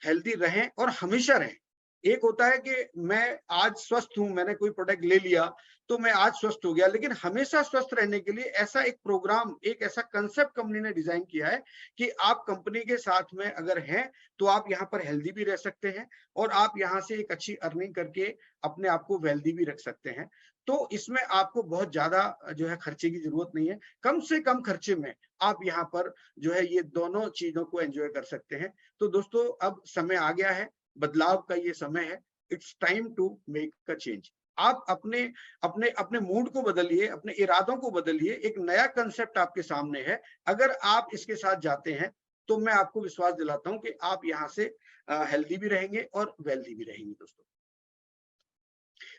हेल्दी रहें और हमेशा रहें। एक होता है कि मैं आज स्वस्थ हूं, मैंने कोई प्रोडक्ट ले लिया तो मैं आज स्वस्थ हो गया, लेकिन हमेशा स्वस्थ रहने के लिए ऐसा एक प्रोग्राम, एक ऐसा कंसेप्ट कंपनी ने डिजाइन किया है कि आप कंपनी के साथ में अगर हैं तो आप यहाँ पर हेल्दी भी रह सकते हैं, और आप यहाँ से एक अच्छी अर्निंग करके अपने आप को वेल्दी भी रख सकते हैं। तो इसमें आपको बहुत ज्यादा जो है खर्चे की जरूरत नहीं है, कम से कम खर्चे में आप यहाँ पर जो है ये दोनों चीजों को एंजॉय कर सकते हैं। तो दोस्तों, अब समय आ गया है, बदलाव का ये समय है। It's time to make a change. आप अपने अपने अपने मूड को बदलिए, अपने इरादों को बदलिए। एक नया कंसेप्ट आपके सामने है, अगर आप इसके साथ जाते हैं तो मैं आपको विश्वास दिलाता हूं कि आप यहाँ से हेल्दी भी रहेंगे और वेल्दी भी रहेंगे।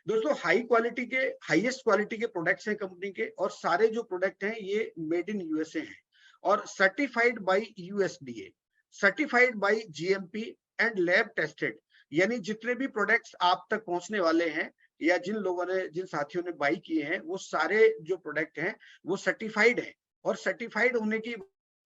दोस्तों हाईएस्ट क्वालिटी के प्रोडक्ट्स हैं कंपनी के, और सारे जो प्रोडक्ट हैं ये मेड इन यूएसए हैं, और certified by USDA, certified by GMP and lab tested. यानी जितने भी प्रोडक्ट्स आप तक पहुंचने वाले हैं, या जिन लोगों ने, जिन साथियों ने बाई किए हैं, वो सारे जो प्रोडक्ट हैं वो सर्टिफाइड हैं, और सर्टिफाइड होने की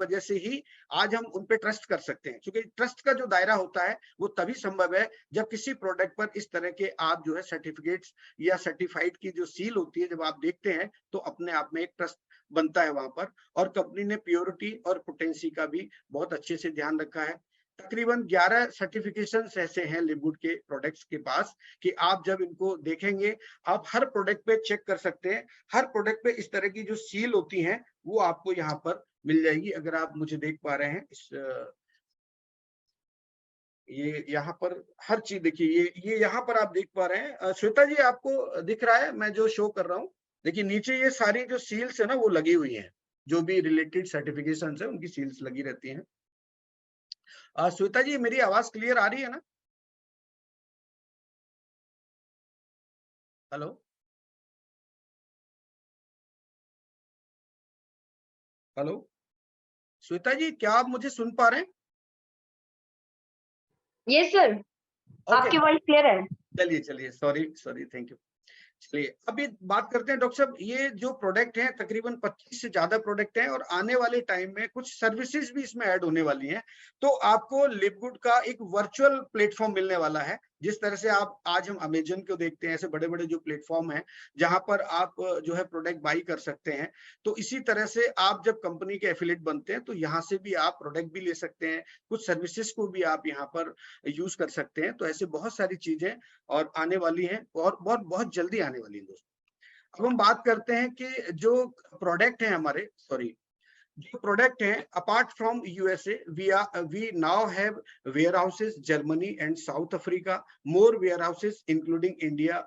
वजह से ही आज हम उन पे ट्रस्ट कर सकते हैं। क्योंकि ट्रस्ट का जो दायरा होता है वो तभी संभव है जब किसी प्रोडक्ट पर इस तरह के आप जो है सर्टिफिकेट्स या सर्टिफाइड की जो सील होती है, जब आप देखते हैं तो अपने आप में एक ट्रस्ट बनता है वहां पर। और कंपनी ने प्योरिटी और पोटेंसी का भी बहुत अच्छे से ध्यान रखा है। तकरीबन 11 सर्टिफिकेशंस ऐसे हैं लिवगुड के प्रोडक्ट्स के पास कि आप जब इनको देखेंगे, आप हर प्रोडक्ट पे चेक कर सकते हैं। हर प्रोडक्ट पे इस तरह की जो सील होती हैं वो आपको यहाँ पर मिल जाएगी। अगर आप मुझे देख पा रहे हैं, ये यहाँ पर हर चीज देखिए, ये यहाँ पर आप देख पा रहे हैं। श्वेता जी, आपको दिख रहा है मैं जो शो कर रहा हूँ? देखिए नीचे ये सारी जो सील्स है ना वो लगी हुई हैं, जो भी रिलेटेड सर्टिफिकेशन है उनकी सील्स लगी रहती हैं। श्वेता जी, मेरी आवाज क्लियर आ रही है ना? हेलो हेलो, श्वेता जी, क्या आप मुझे सुन पा रहे हैं? यस सर, ओके, आपकी वॉइस क्लियर है। चलिए चलिए, सॉरी सॉरी, थैंक यू। चलिए अभी बात करते हैं डॉक्टर साहब, ये जो प्रोडक्ट हैं तकरीबन 25 से ज्यादा प्रोडक्ट हैं और आने वाले टाइम में कुछ सर्विसेज भी इसमें ऐड होने वाली हैं। तो आपको लिवगुड का एक वर्चुअल प्लेटफॉर्म मिलने वाला है। जिस तरह से आप आज हम अमेजन को देखते हैं, ऐसे बड़े बड़े जो प्लेटफॉर्म हैं जहां पर आप जो है प्रोडक्ट बाई कर सकते हैं, तो इसी तरह से आप जब कंपनी के एफिलिएट बनते हैं तो यहाँ से भी आप प्रोडक्ट भी ले सकते हैं, कुछ सर्विसेज को भी आप यहाँ पर यूज कर सकते हैं। तो ऐसे बहुत सारी चीजें और आने वाली हैं और बहुत बहुत जल्दी आने वाली है दोस्तों। अब हम बात करते हैं कि जो प्रोडक्ट है हमारे, सॉरी, जो प्रोडक्ट हैं apart from USA, we now have warehouses Germany and South Africa, more warehouses including India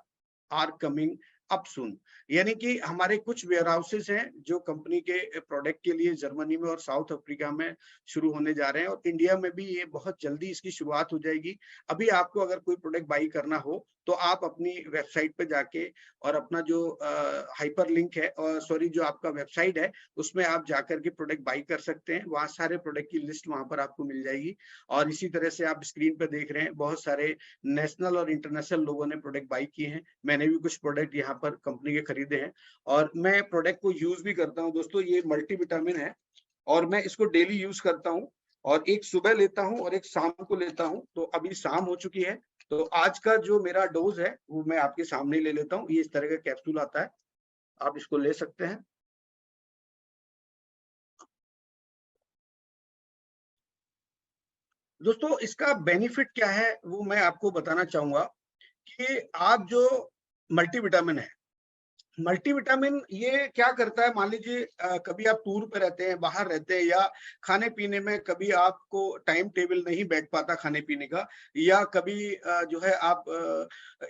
are coming up soon. यानी कि हमारे कुछ वेयर हाउसेज हैं जो कंपनी के प्रोडक्ट के लिए जर्मनी में और साउथ अफ्रीका में शुरू होने जा रहे हैं, और इंडिया में भी ये बहुत जल्दी इसकी शुरुआत हो जाएगी। अभी आपको अगर कोई प्रोडक्ट बाई करना हो तो आप अपनी वेबसाइट पे जाके और अपना जो हाइपर लिंक है, और सॉरी जो आपका वेबसाइट है, उसमें आप जाकर के प्रोडक्ट बाई कर सकते हैं। वहाँ सारे प्रोडक्ट की लिस्ट वहां पर आपको मिल जाएगी। और इसी तरह से आप स्क्रीन पर देख रहे हैं बहुत सारे नेशनल और इंटरनेशनल लोगों ने प्रोडक्ट बाई किए हैं। मैंने भी कुछ प्रोडक्ट यहाँ पर कंपनी के खरीदे हैं और मैं प्रोडक्ट को यूज भी करता हूँ दोस्तों। ये मल्टीविटामिन है और मैं इसको डेली यूज करता हूँ, और एक सुबह लेता हूँ और एक शाम को लेता हूँ। तो अभी शाम हो चुकी है, तो आज का जो मेरा डोज है वो मैं आपके सामने ले लेता हूँ। ये इस तरह का कैप्सूल आता है, आप इसको ले सकते हैं। दोस्तों इसका बेनिफिट क्या है वो मैं आपको बताना चाहूंगा कि आप जो मल्टीविटामिन है, मल्टीविटामिन ये क्या करता है, मान लीजिए कभी आप टूर पे रहते हैं, बाहर रहते हैं, या खाने पीने में कभी आपको टाइम टेबल नहीं बैठ पाता खाने पीने का, या कभी जो है आप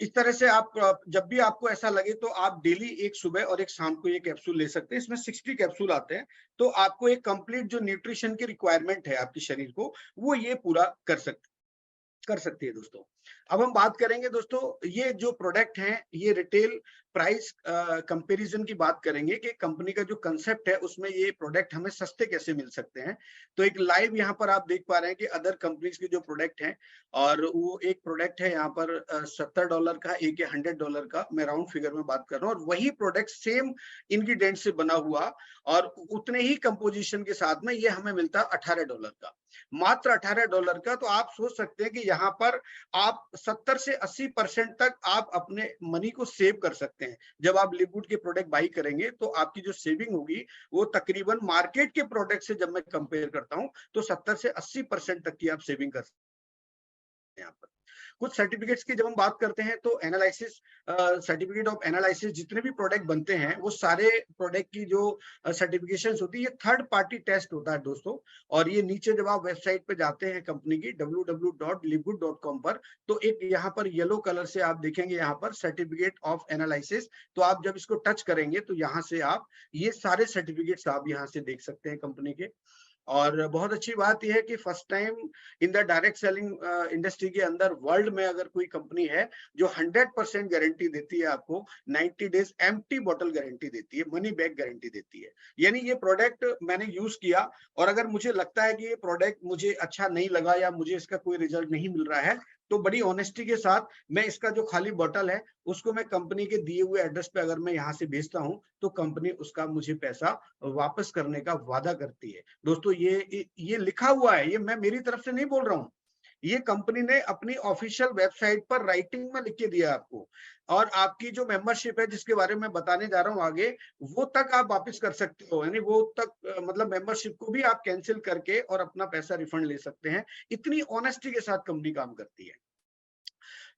इस तरह से आप जब भी आपको ऐसा लगे तो आप डेली एक सुबह और एक शाम को ये कैप्सूल ले सकते हैं। इसमें 60 कैप्सूल आते हैं, तो आपको एक कंप्लीट जो न्यूट्रिशन की रिक्वायरमेंट है आपके शरीर को, वो ये पूरा कर सकती है दोस्तों। अब हम बात करेंगे दोस्तों, ये जो प्रोडक्ट हैं ये रिटेल प्राइस कंपैरिजन की बात करेंगे कि कंपनी का जो कंसेप्ट है उसमें ये प्रोडक्ट हमें सस्ते कैसे मिल सकते हैं। तो एक लाइव यहाँ पर आप देख पा रहे हैं कि अदर कंपनीज के जो प्रोडक्ट हैं, और वो एक प्रोडक्ट है यहाँ पर $70 का, एक है $100 का, मैं राउंड फिगर में बात कर रहा हूँ, और वही प्रोडक्ट सेम इंग्रेडिएंट से बना हुआ और उतने ही कंपोजिशन के साथ में ये हमें मिलता है $18 का, मात्र $18 का। तो आप सोच सकते हैं कि यहाँ पर आप 70 से 80% तक आप अपने मनी को सेव कर सकते हैं। जब आप लिवगुड के प्रोडक्ट बाई करेंगे तो आपकी जो सेविंग होगी वो तकरीबन मार्केट के प्रोडक्ट से जब मैं कंपेयर करता हूं तो 70 से 80% तक की आप सेविंग कर सकते हैं यहाँ पर। कुछ सर्टिफिकेट्स की जब हम बात करते हैं तो एनालिसिस, सर्टिफिकेट ऑफ एनालिसिस, जितने भी प्रोडक्ट बनते हैं वो सारे प्रोडक्ट की जो सर्टिफिकेशंस होती है, ये थर्ड पार्टी टेस्ट होता है दोस्तों। और ये नीचे जब आप वेबसाइट पे जाते हैं कंपनी की www.livgood.com पर, तो एक यहाँ पर येलो कलर से आप देखेंगे यहाँ पर सर्टिफिकेट ऑफ एनालिसिस। तो आप जब इसको टच करेंगे तो यहाँ से आप ये सारे सर्टिफिकेट्स आप यहाँ से देख सकते हैं कंपनी के। और बहुत अच्छी बात यह है कि first time in the direct selling industry के अंदर वर्ल्ड में अगर कोई कंपनी है जो 100% गारंटी देती है आपको, 90 डेज एम्प्टी बॉटल गारंटी देती है, मनी बैक गारंटी देती है। यानी ये प्रोडक्ट मैंने यूज किया और अगर मुझे लगता है कि ये प्रोडक्ट मुझे अच्छा नहीं लगा या मुझे इसका कोई रिजल्ट नहीं मिल रहा है, तो बड़ी ऑनेस्टी के साथ मैं इसका जो खाली बॉटल है उसको मैं कंपनी के दिए हुए एड्रेस पे अगर मैं यहाँ से भेजता हूँ तो कंपनी उसका मुझे पैसा वापस करने का वादा करती है। दोस्तों ये लिखा हुआ है, ये मैं मेरी तरफ से नहीं बोल रहा हूँ, ये कंपनी ने अपनी ऑफिशियल वेबसाइट पर राइटिंग में लिख के दिया आपको। और आपकी जो मेंबरशिप है जिसके बारे में बताने जा रहा हूँ आगे, वो तक आप वापस कर सकते हो, यानी वो तक मतलब मेंबरशिप को भी आप कैंसिल करके और अपना पैसा रिफंड ले सकते हैं। इतनी ऑनेस्टी के साथ कंपनी काम करती है।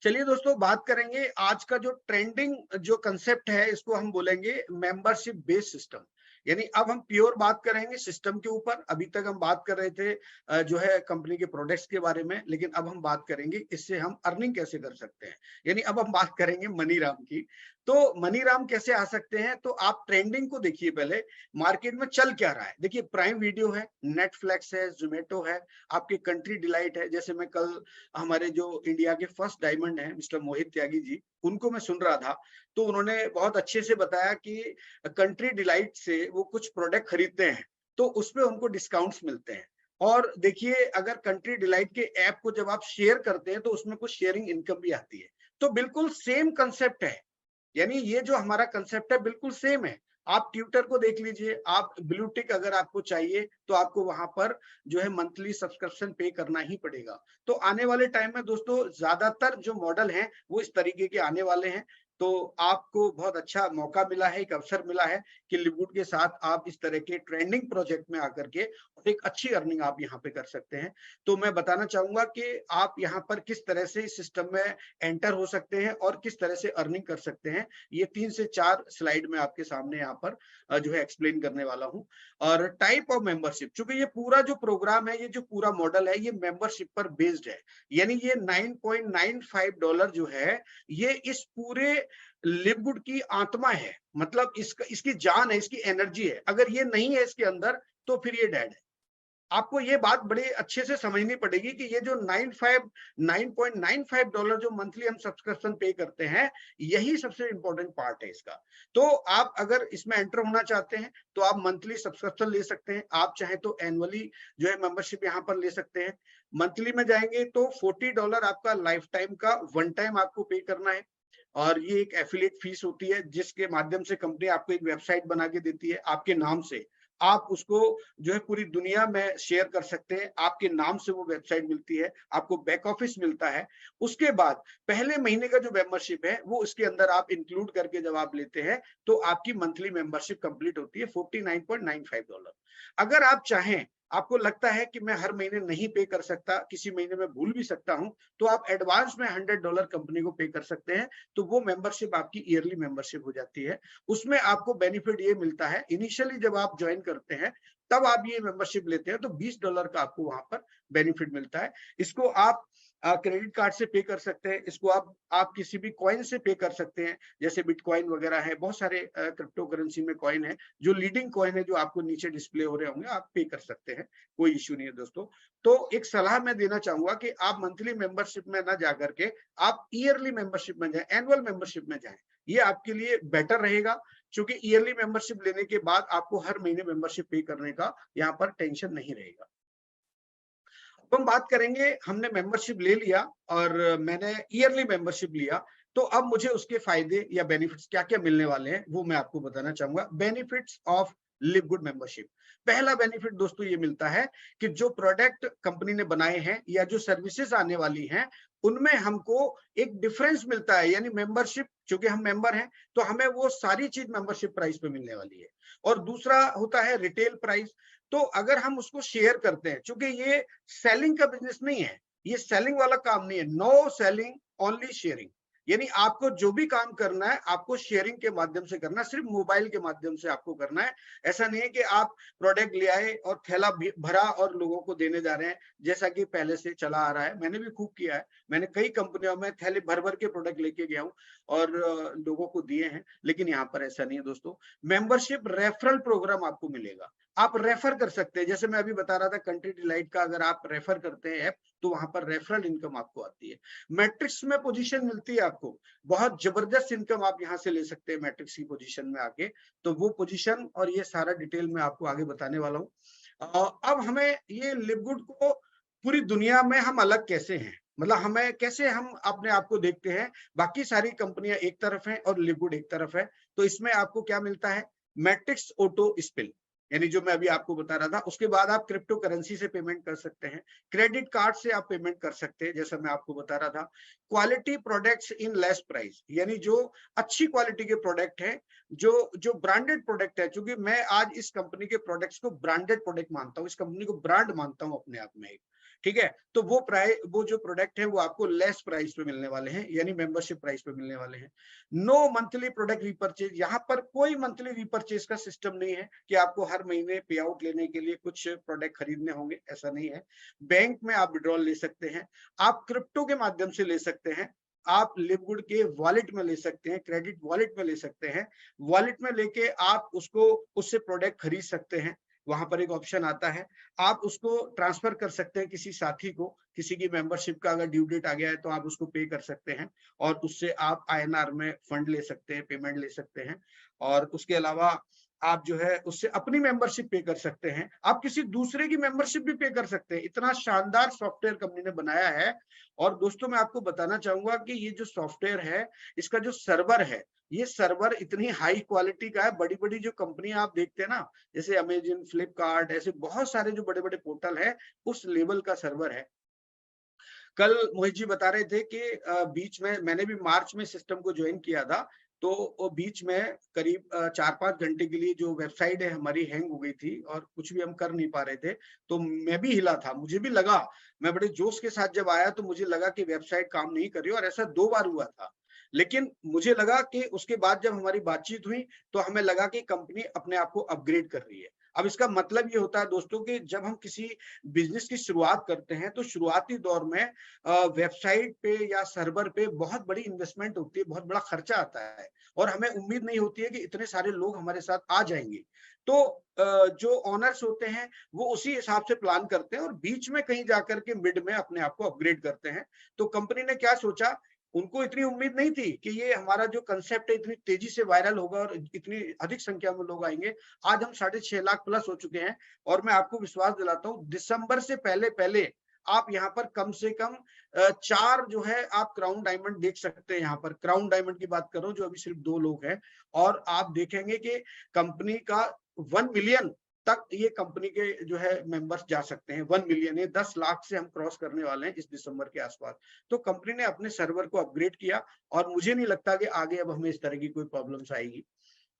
चलिए दोस्तों बात करेंगे आज का जो ट्रेंडिंग जो कंसेप्ट है, इसको हम बोलेंगे मेंबरशिप बेस्ड सिस्टम। यानी अब हम प्योर बात करेंगे सिस्टम के ऊपर। अभी तक हम बात कर रहे थे जो है कंपनी के प्रोडक्ट्स के बारे में, लेकिन अब हम बात करेंगे इससे हम अर्निंग कैसे कर सकते हैं। यानी अब हम बात करेंगे मनीराम की। तो मनीराम कैसे आ सकते हैं, तो आप ट्रेंडिंग को देखिए पहले, मार्केट में चल क्या रहा है। देखिए प्राइम वीडियो है, नेटफ्लिक्स है, जोमेटो है, आपके कंट्री डिलाइट है। जैसे मैं कल हमारे जो इंडिया के फर्स्ट डायमंड है मिस्टर मोहित त्यागी जी, उनको मैं सुन रहा था, तो उन्होंने बहुत अच्छे से बताया कि कंट्री डिलाइट से वो कुछ प्रोडक्ट खरीदते हैं तो उसपे उनको डिस्काउंट्स मिलते हैं। और देखिए अगर कंट्री डिलाइट के ऐप को जब आप शेयर करते हैं तो उसमें कुछ शेयरिंग इनकम भी आती है। तो बिल्कुल सेम कंसेप्ट है। यानी ये जो हमारा कंसेप्ट है बिल्कुल सेम है। आप ट्यूटर को देख लीजिए, आप ब्लू टिक अगर आपको चाहिए तो आपको वहां पर जो है मंथली सब्सक्रिप्शन पे करना ही पड़ेगा। तो आने वाले टाइम में दोस्तों ज्यादातर जो मॉडल हैं वो इस तरीके के आने वाले हैं। तो आपको बहुत अच्छा मौका मिला है, एक अवसर मिला है कि लिववुड के साथ आप इस तरह के ट्रेंडिंग प्रोजेक्ट में आकर के एक अच्छी अर्निंग आप यहाँ पे कर सकते हैं। तो मैं बताना चाहूंगा कि आप यहाँ पर किस तरह से इस सिस्टम में एंटर हो सकते हैं और किस तरह से अर्निंग कर सकते हैं। ये 3 से 4 स्लाइड में आपके सामने यहाँ पर जो है एक्सप्लेन करने वाला हूँ। और टाइप ऑफ मेंबरशिप, चूंकि ये पूरा जो प्रोग्राम है, ये जो पूरा मॉडल है, ये मेंबरशिप पर बेस्ड है। यानी ये $9.95 जो है, ये इस पूरे लिववुड की आत्मा है, मतलब इसकी जान है, इसकी एनर्जी है। अगर ये नहीं है इसके अंदर तो फिर ये डेड है। आपको ये बात बड़े अच्छे से समझनी पड़ेगी कि ये जो $9.95 जो मंथली हम सब्सक्रिप्शन पे करते हैं, यही सबसे इंपॉर्टेंट पार्ट है इसका। तो आप अगर इसमें एंटर होना चाहते हैं तो आप मंथली सब्सक्रिप्शन ले सकते हैं। आप चाहें तो एनुअली जो है मेंबरशिप यहाँ पर ले सकते हैं। मंथली में जाएंगे तो $40 आपका लाइफ टाइम का वन टाइम आपको पे करना है। और ये एक एफिलिएट फीस होती है जिसके माध्यम से कंपनी आपको एक वेबसाइट बना के देती है आपके नाम से। आप उसको जो है पूरी दुनिया में शेयर कर सकते हैं। आपके नाम से वो वेबसाइट मिलती है, आपको बैक ऑफिस मिलता है। उसके बाद पहले महीने का जो मेंबरशिप है वो उसके अंदर आप इंक्लूड करके जब आप लेते हैं तो आपकी मंथली मेंबरशिप कंप्लीट होती है $49.95। अगर आप चाहें, आपको लगता है कि मैं हर महीने नहीं पे कर सकता, किसी महीने में भूल भी सकता हूं, तो आप एडवांस में $100 कंपनी को पे कर सकते हैं। तो वो मेंबरशिप आपकी ईयरली मेंबरशिप हो जाती है। उसमें आपको बेनिफिट ये मिलता है, इनिशियली जब आप ज्वाइन करते हैं तब आप ये मेंबरशिप लेते हैं तो $20 का आपको वहां पर बेनिफिट मिलता है। इसको आप क्रेडिट कार्ड से पे कर सकते हैं, इसको आप किसी भी कॉइन से पे कर सकते हैं, जैसे बिटकॉइन वगैरह है, बहुत सारे क्रिप्टो करेंसी में कॉइन है, जो लीडिंग कॉइन है जो आपको नीचे डिस्प्ले हो रहे होंगे, आप पे कर सकते हैं, कोई इश्यू नहीं है दोस्तों। तो एक सलाह मैं देना चाहूंगा कि आप मंथली मेंबरशिप में ना जाकर के आप ईयरली मेंबरशिप में जाएं, एनुअल मेंबरशिप में जाएं। ये आपके लिए बेटर रहेगा, क्योंकि ईयरली मेंबरशिप लेने के बाद आपको हर महीने मेंबरशिप पे करने का यहाँ पर टेंशन नहीं रहेगा। अब हम बात करेंगे, हमने मेंबरशिप ले लिया और मैंने ईयरली मेंबरशिप लिया, तो अब मुझे उसके फायदे या बेनिफिट्स क्या क्या मिलने वाले हैं वो मैं आपको बताना चाहूंगा। Benefits of Livwood membership. पहला बेनिफिट दोस्तों ये मिलता है कि जो प्रोडक्ट कंपनी ने बनाए हैं या जो सर्विसेज आने वाली हैं उनमें हमको एक डिफरेंस मिलता है। यानी मेंबरशिप, चूंकि हम मेंबर हैं तो हमें वो सारी चीज मेंबरशिप प्राइस पे मिलने वाली है। और दूसरा होता है रिटेल प्राइस। तो अगर हम उसको शेयर करते हैं, चूंकि ये सेलिंग का बिजनेस नहीं है, ये सेलिंग वाला काम नहीं है, नो सेलिंग ओनली शेयरिंग। यानी आपको जो भी काम करना है आपको शेयरिंग के माध्यम से करना है, सिर्फ मोबाइल के माध्यम से आपको करना है। ऐसा नहीं है कि आप प्रोडक्ट ले आए और थैला भरा और लोगों को देने जा रहे हैं, जैसा कि पहले से चला आ रहा है। मैंने भी खूब किया है, मैंने कई कंपनियों में थैले भर भर के प्रोडक्ट लेके गया हूँ और लोगों को दिए हैं। लेकिन यहाँ पर ऐसा नहीं है दोस्तों। मेंबरशिप रेफरल प्रोग्राम आपको मिलेगा, आप रेफर कर सकते हैं। जैसे मैं अभी बता रहा था कंट्री डिलाइट का, अगर आप रेफर करते हैं ऐप तो वहां पर रेफरल इनकम आपको आती है। मैट्रिक्स में पोजीशन मिलती है आपको, बहुत जबरदस्त इनकम आप यहां से ले सकते हैं मैट्रिक्स की पोजीशन में आके। तो वो पोजीशन और ये सारा डिटेल में आपको आगे बताने वाला हूँ। अब हमें ये लिववुड को पूरी दुनिया में हम अलग कैसे हैं, मतलब हमें कैसे हम अपने आप को देखते हैं। बाकी सारी कंपनियां एक तरफ हैं और लिववुड एक तरफ है। तो इसमें आपको क्या मिलता है, मैट्रिक्स ऑटो स्पिल, यानी जो मैं अभी आपको बता रहा था। उसके बाद आप क्रिप्टो करेंसी से पेमेंट कर सकते हैं, क्रेडिट कार्ड से आप पेमेंट कर सकते हैं, जैसा मैं आपको बता रहा था। Quality products in less price, यानी जो अच्छी क्वालिटी के प्रोडक्ट है, जो जो ब्रांडेड प्रोडक्ट है, क्योंकि मैं आज इस कंपनी के प्रोडक्ट्स को ब्रांडेड प्रोडक्ट मानता हूँ, इस कंपनी को ब्रांड मानता हूँ अपने आप में एक। ठीक है, तो वो जो प्रोडक्ट है वो आपको लेस प्राइस पे मिलने वाले हैं, यानी मेंबरशिप प्राइस पे मिलने वाले हैं। नो मंथली प्रोडक्ट रीपर्चेज, यहाँ पर कोई मंथली रीपर्चेज का सिस्टम नहीं है कि आपको हर महीने पे आउट लेने के लिए कुछ प्रोडक्ट खरीदने होंगे, ऐसा नहीं है। बैंक में आप विड्रॉल ले सकते हैं, आप क्रिप्टो के माध्यम से ले सकते हैं, आप लिववुड के वॉलेट में ले सकते हैं, क्रेडिट वॉलेट में ले सकते हैं। वॉलेट में लेके आप उससे प्रोडक्ट खरीद सकते हैं। वहां पर एक ऑप्शन आता है, आप उसको ट्रांसफर कर सकते हैं किसी साथी को, किसी की मेंबरशिप का अगर ड्यू डेट आ गया है तो आप उसको पे कर सकते हैं और उससे आप INR में फंड ले सकते हैं, पेमेंट ले सकते हैं। और उसके अलावा आप जो है उससे अपनी मेंबरशिप पे कर सकते हैं, आप किसी दूसरे की मेंबरशिप भी पे कर सकते हैं। इतना शानदार सॉफ्टवेयर कंपनी ने बनाया है। और दोस्तों मैं आपको बताना चाहूंगा कि ये जो सॉफ्टवेयर है, इसका जो सर्वर है, ये सर्वर इतनी हाई क्वालिटी का है। बड़ी बड़ी जो कंपनी आप देखते हैं ना, जैसे अमेजन, फ्लिपकार्ट, ऐसे बहुत सारे जो बड़े बड़े पोर्टल है, उस लेवल का सर्वर है। कल मोहित जी बता रहे थे कि बीच में मैंने भी मार्च में सिस्टम को ज्वाइन किया था, तो वो बीच में करीब 4-5 घंटे के लिए जो वेबसाइट है हमारी हैंग हो गई थी और कुछ भी हम कर नहीं पा रहे थे। तो मैं भी हिला था, मुझे भी लगा, मैं बड़े जोश के साथ जब आया तो मुझे लगा कि वेबसाइट काम नहीं कर रही, और ऐसा 2 बार हुआ था। लेकिन मुझे लगा कि उसके बाद जब हमारी बातचीत हुई तो हमें लगा कि कंपनी अपने आप को अपग्रेड कर रही है। अब इसका मतलब ये होता है दोस्तों कि जब हम किसी बिजनेस की शुरुआत करते हैं तो शुरुआती दौर में वेबसाइट पे या सर्वर पे बहुत बड़ी इन्वेस्टमेंट होती है, बहुत बड़ा खर्चा आता है, और हमें उम्मीद नहीं होती है कि इतने सारे लोग हमारे साथ आ जाएंगे। तो जो ओनर्स होते हैं वो उसी हिसाब से प्लान करते हैं और बीच में कहीं जाकर के मिड में अपने आप को अपग्रेड करते हैं। तो कंपनी ने क्या सोचा, उनको इतनी उम्मीद नहीं थी कि ये हमारा जो कंसेप्ट है इतनी तेजी से वायरल होगा और इतनी अधिक संख्या में लोग आएंगे। आज हम 6.5 लाख प्लस हो चुके हैं, और मैं आपको विश्वास दिलाता हूँ दिसंबर से पहले पहले आप यहाँ पर कम से कम 4 जो है आप क्राउन डायमंड देख सकते हैं। यहाँ पर क्राउन डायमंड की बात करो, जो अभी सिर्फ 2 लोग हैं, और आप देखेंगे कि कंपनी का 1 मिलियन तक ये कंपनी के जो है मेंबर्स जा सकते हैं। 1 मिलियन, ये 10 लाख से हम क्रॉस करने वाले हैं इस दिसंबर के आसपास। तो कंपनी ने अपने सर्वर को अपग्रेड किया, और मुझे नहीं लगता कि आगे अब हमें इस तरह की कोई प्रॉब्लम्स आएगी।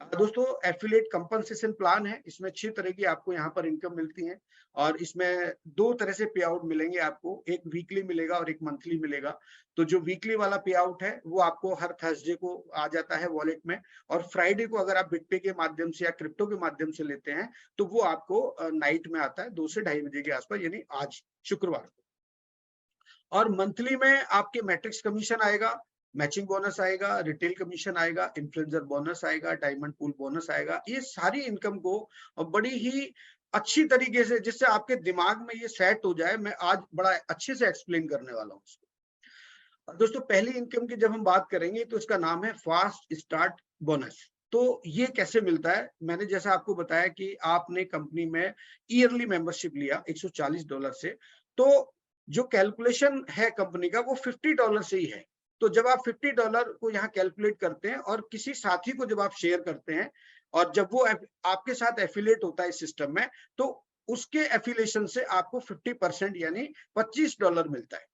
दोस्तों एफिलिएट कंपनसेशन प्लान है, इसमें 6 तरह की आपको यहाँ पर इनकम मिलती है, और इसमें 2 तरह से पे आउट मिलेंगे आपको, एक वीकली मिलेगा और एक मंथली मिलेगा। तो जो वीकली वाला पे आउट है वो आपको हर थर्सडे को आ जाता है वॉलेट में, और फ्राइडे को अगर आप बिटपे के माध्यम से या क्रिप्टो के माध्यम से लेते हैं तो वो आपको नाइट में आता है 2 से 2:30 बजे के आसपास, यानी आज शुक्रवार को। और मंथली में आपके मैट्रिक्स कमीशन आएगा, मैचिंग बोनस आएगा, रिटेल कमीशन आएगा, इन्फ्लुएंसर बोनस आएगा, डायमंड पूल बोनस आएगा। ये सारी इनकम को बड़ी ही अच्छी तरीके से, जिससे आपके दिमाग में ये सेट हो जाए, मैं आज बड़ा अच्छे से एक्सप्लेन करने वाला हूँ इसको। दोस्तों पहली इनकम की जब हम बात करेंगे तो इसका नाम है फास्ट स्टार्ट बोनस। तो ये कैसे मिलता है, मैंने जैसा आपको बताया कि आपने कंपनी में ईयरली मेंबरशिप लिया $140 से, तो जो कैलकुलेशन है कंपनी का वो $50 से ही है। तो जब आप $50 को यहाँ कैलकुलेट करते हैं और किसी साथी को जब आप शेयर करते हैं, और जब वो आपके साथ एफिलिएट होता है इस सिस्टम में, तो उसके एफिलिएशन से आपको 50% यानी $25 मिलता है।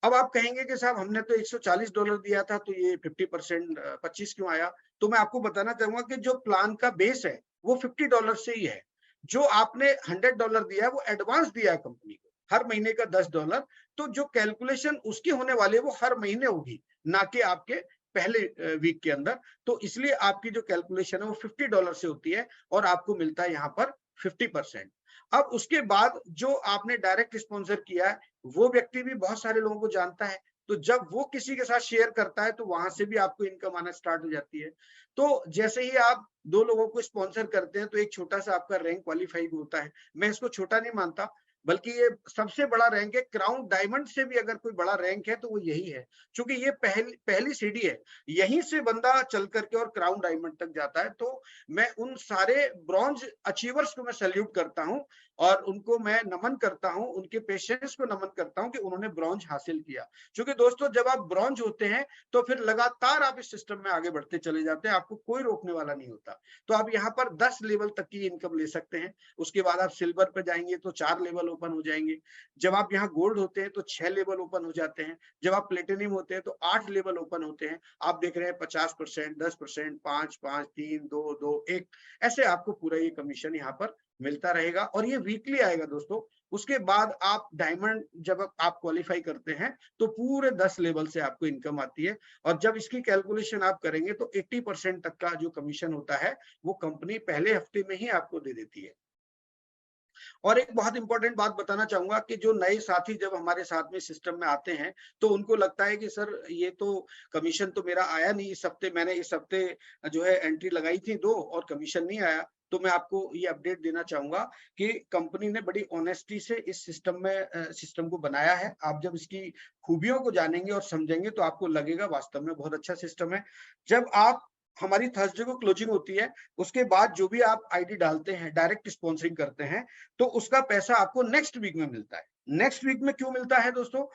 अब आप कहेंगे कि साहब हमने तो $140 दिया था, तो ये 50% 25 क्यों आया? तो मैं आपको बताना चाहूंगा कि जो प्लान का बेस है वो $50 से ही है। जो आपने $100 दिया है वो एडवांस दिया है कंपनी को, हर महीने का $10। तो जो कैलकुलेशन उसकी होने वाली है वो हर महीने होगी, ना कि आपके पहले वीक के अंदर। तो इसलिए आपकी जो कैलकुलेशन है वो $50 से होती है, और आपको मिलता है यहाँ पर 50%। अब उसके बाद जो आपने डायरेक्ट स्पॉन्सर किया है, वो व्यक्ति भी बहुत सारे लोगों को जानता है, तो जब वो किसी के साथ शेयर करता है तो वहां से भी आपको इनकम आना स्टार्ट हो जाती है। तो जैसे ही आप 2 लोगों को स्पॉन्सर करते हैं तो एक छोटा सा आपका रैंक क्वालिफाई होता है। मैं इसको छोटा नहीं मानता, बल्कि ये सबसे बड़ा रैंक है। क्राउन डायमंड से भी अगर कोई बड़ा रैंक है तो वो यही है, क्योंकि ये पहली सीढ़ी है, यहीं से बंदा चल करके और क्राउन डायमंड तक जाता है। तो मैं उन सारे ब्रॉन्ज अचीवर्स को मैं सैल्यूट करता हूं, और उनको मैं नमन करता हूं, उनके पेशेंस को नमन करता हूं कि उन्होंने ब्रॉन्ज हासिल किया। क्योंकि दोस्तों जब आप ब्रॉन्ज होते हैं तो फिर लगातार आप इस सिस्टम में आगे बढ़ते चले जाते हैं, आपको कोई रोकने वाला नहीं होता। तो आप यहाँ पर 10 लेवल तक की इनकम ले सकते हैं। उसके बाद आप सिल्वर पे जाएंगे तो 4 लेवल ओपन हो जाएंगे। जब आप यहाँ गोल्ड होते हैं तो 6 लेवल ओपन हो जाते हैं। जब आप प्लेटिनियम होते हैं तो 8 लेवल ओपन होते हैं। आप देख रहे हैं 50%, 10%, 5, 5, 3, 2, 2, 1, ऐसे आपको पूरा ये कमीशन यहाँ पर मिलता रहेगा, और ये वीकली आएगा दोस्तों। उसके बाद आप डायमंड जब आप क्वालिफाई करते हैं तो पूरे 10 लेवल से आपको इनकम आती है, और जब इसकी कैलकुलेशन आप करेंगे तो 80% तक का जो कमीशन होता है वो कंपनी पहले हफ्ते में ही आपको दे देती है। और एक बहुत इंपॉर्टेंट बात बताना चाहूंगा कि जो नए साथी जब हमारे साथ में सिस्टम में आते हैं तो उनको लगता है कि सर ये तो कमीशन तो मेरा आया नहीं इस हफ्ते, मैंने इस हफ्ते जो है एंट्री लगाई थी 2 और कमीशन नहीं आया। तो मैं आपको ये अपडेट देना चाहूंगा कि कंपनी ने बड़ी ऑनेस्टी से इस सिस्टम को बनाया है। आप जब इसकी खूबियों को जानेंगे और समझेंगे तो आपको लगेगा वास्तव में बहुत अच्छा सिस्टम है। जब आप हमारी थर्सडे को क्लोजिंग होती है, उसके बाद जो भी आप आईडी डालते हैं, डायरेक्ट स्पॉन्सरिंग करते हैं, तो उसका पैसा आपको नेक्स्ट वीक में मिलता है। नेक्स्ट वीक में क्यों मिलता है दोस्तों?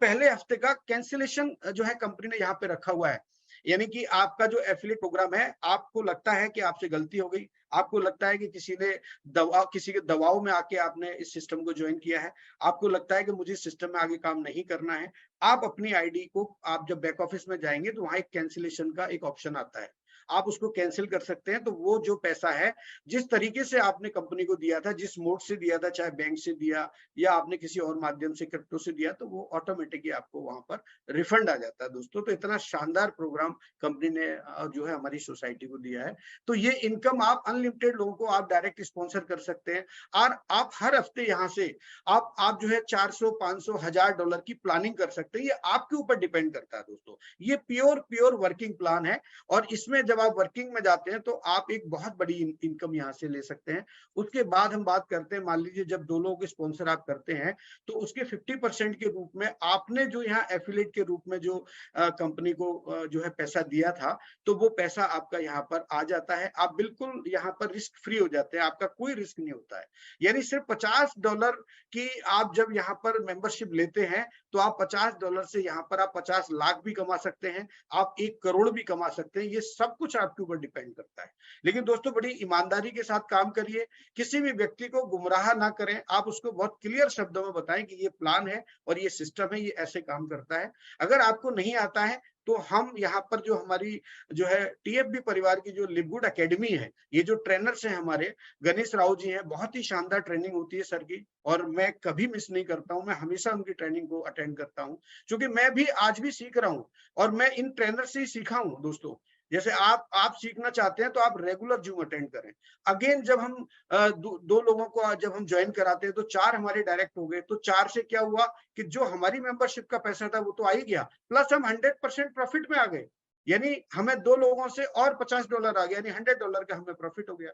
पहले हफ्ते का कैंसिलेशन जो है कंपनी ने यहाँ पे रखा हुआ है। यानी कि आपका जो एफिलिएट प्रोग्राम है, आपको लगता है कि आपसे गलती हो गई, आपको लगता है कि किसी के दबाव में आके आपने इस सिस्टम को ज्वाइन किया है, आपको लगता है कि मुझे इस सिस्टम में आगे काम नहीं करना है। आप अपनी आईडी को, आप जब बैक ऑफिस में जाएंगे तो वहां एक कैंसिलेशन का एक ऑप्शन आता है, आप उसको कैंसिल कर सकते हैं। तो वो जो पैसा है, जिस तरीके से आपने कंपनी को दिया था, जिस मोड से दिया था, चाहे बैंक से दिया या आपने किसी और माध्यम से क्रिप्टो से दिया, तो वो ऑटोमेटिकली आपको वहां पर रिफंड आ जाता है दोस्तों। तो इतना शानदार प्रोग्राम कंपनी ने जो है हमारी सोसाइटी को दिया है। तो ये इनकम आप अनलिमिटेड लोगों को आप डायरेक्ट स्पॉन्सर कर सकते हैं, और आप हर हफ्ते यहाँ से आप जो है 400, 500, $1000 की प्लानिंग कर सकते हैं। ये आपके ऊपर डिपेंड करता है दोस्तों। ये प्योर वर्किंग प्लान है, और इसमें जब आप वर्किंग में जाते हैं तो आप एक बहुत बड़ी इनकम यहाँ से ले सकते हैं। उसके बाद हम बात करते हैं, मान लीजिए जब 2 लोगों के स्पॉन्सर आप करते हैं, तो उसके 50% के रूप में आपने जो यहाँ एफिलिएट के रूप में जो कंपनी को जो है पैसा दिया था, तो वो पैसा आपका यहाँ पर आ जाता है। आप बिल्कुल यहाँ पर रिस्क फ्री हो जाते हैं, आपका कोई रिस्क नहीं होता है। यानी सिर्फ $50 की आप जब यहाँ पर मेंबरशिप लेते हैं, तो आप $50 से यहाँ पर आप 50 लाख भी कमा सकते हैं, आप 1 करोड़ भी कमा सकते हैं। ये सब कुछ आपके ऊपर डिपेंड करता है। लेकिन दोस्तों बड़ी ईमानदारी के साथ काम करिए, किसी भी व्यक्ति को गुमराह ना करें, आप उसको बहुत क्लियर शब्दों में बताएं कि ये प्लान है और ये सिस्टम है, ये ऐसे काम करता है। अगर आपको नहीं आता है, तो हम यहाँ पर जो हमारी जो है टीएफबी परिवार की जो लिवगुड एकेडमी है, ये जो ट्रेनर्स हैं हमारे गणेश राव जी हैं, बहुत ही शानदार ट्रेनिंग होती है सर की, और मैं कभी मिस नहीं करता हूँ। मैं हमेशा उनकी ट्रेनिंग को अटेंड करता हूँ, क्योंकि मैं भी आज भी सीख रहा हूँ, और मैं इन ट्रेनर से ही सीखा हूँ दोस्तों। जैसे आप सीखना चाहते हैं तो आप रेगुलर जूम अटेंड करें। अगेन जब हम दो लोगों को जब हम ज्वाइन कराते हैं, तो 4 हमारे डायरेक्ट हो गए। तो 4 से क्या हुआ कि जो हमारी मेंबरशिप का पैसा था वो तो आ ही गया, प्लस हम 100% प्रॉफिट में आ गए। यानी हमें 2 लोगों से और $50 आ गया, यानी $100 का हमें प्रॉफिट हो गया।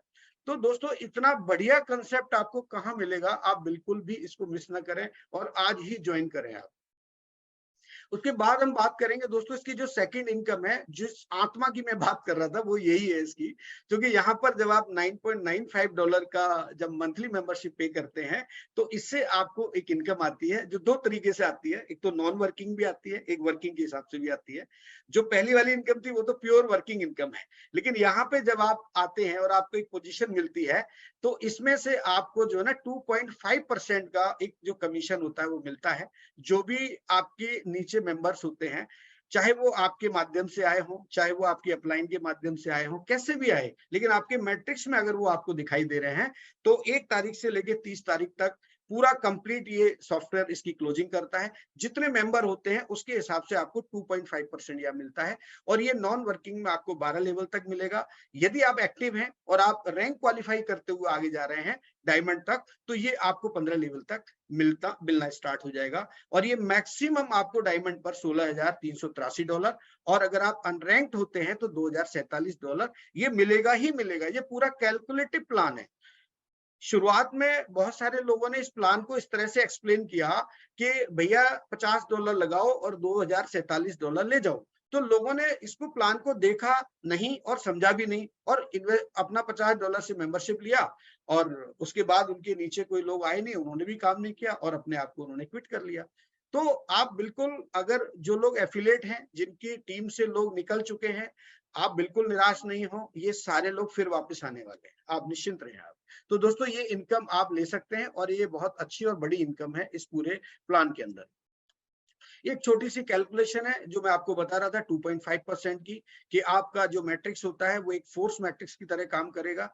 तो दोस्तों इतना बढ़िया कंसेप्ट आपको कहाँ मिलेगा? आप बिल्कुल भी इसको मिस ना करें, और आज ही ज्वाइन करें आप। उसके बाद हम बात करेंगे दोस्तों इसकी जो सेकंड इनकम है, जिस आत्मा की मैं बात कर रहा था वो यही है इसकी। क्योंकि यहाँ पर जब आप $9.95 का जब मंथली मेंबरशिप पे करते हैं, तो इससे आपको एक इनकम आती है जो 2 तरीके से आती है। एक तो नॉन वर्किंग भी आती है, एक वर्किंग के हिसाब से भी आती है। जो पहली वाली इनकम थी वो तो प्योर वर्किंग इनकम है, लेकिन यहाँ पे जब आप आते हैं और आपको एक पोजीशन मिलती है, तो इसमें से आपको जो है ना 2.5% का एक जो कमीशन होता है वो मिलता है। जो भी आपके नीचे मेंबर्स होते हैं, चाहे वो आपके माध्यम से आए हों, चाहे वो आपकी अपलाइन के माध्यम से आए हों, कैसे भी आए, लेकिन आपके मैट्रिक्स में अगर वो आपको दिखाई दे रहे हैं, तो 1 तारीख से लेके 30 तारीख तक पूरा कंप्लीट ये सॉफ्टवेयर इसकी क्लोजिंग करता है। जितने मेंबर होते हैं उसके हिसाब से आपको 2.5% यह मिलता है, और ये नॉन वर्किंग में आपको 12 लेवल तक मिलेगा। यदि आप एक्टिव हैं और आप रैंक क्वालिफाई करते हुए आगे जा रहे हैं डायमंड तक, तो ये आपको 15 लेवल तक मिलना स्टार्ट हो जाएगा। और ये मैक्सिमम आपको डायमंड पर $16,383, और अगर आप अनरैंक्ड होते हैं तो $2,047 ये मिलेगा ही मिलेगा। ये पूरा कैलकुलेटिव प्लान है। शुरुआत में बहुत सारे लोगों ने इस प्लान को इस तरह से एक्सप्लेन किया कि भैया $50 लगाओ और $2,047 ले जाओ। तो लोगों ने इसको प्लान को देखा नहीं और समझा भी नहीं, और अपना $50 से मेंबरशिप लिया, और उसके बाद उनके नीचे कोई लोग आए नहीं, उन्होंने भी काम नहीं किया, और अपने आप को उन्होंने क्विट कर लिया। तो आप बिल्कुल, अगर जो लोग एफिलिएट हैं, जिनकी टीम से लोग निकल चुके हैं, आप बिल्कुल निराश नहीं हो, ये सारे लोग फिर वापस आने वाले हैं, आप निश्चिंत रहें आप। तो दोस्तों ये इनकम आप ले सकते हैं, और ये बहुत अच्छी और बड़ी इनकम है इस पूरे प्लान के अंदर। एक छोटी सी कैलकुलेशन है जो मैं आपको बता रहा था 2.5% की, कि आपका जो मैट्रिक्स होता है वो एक फोर्स मैट्रिक्स की तरह काम करेगा।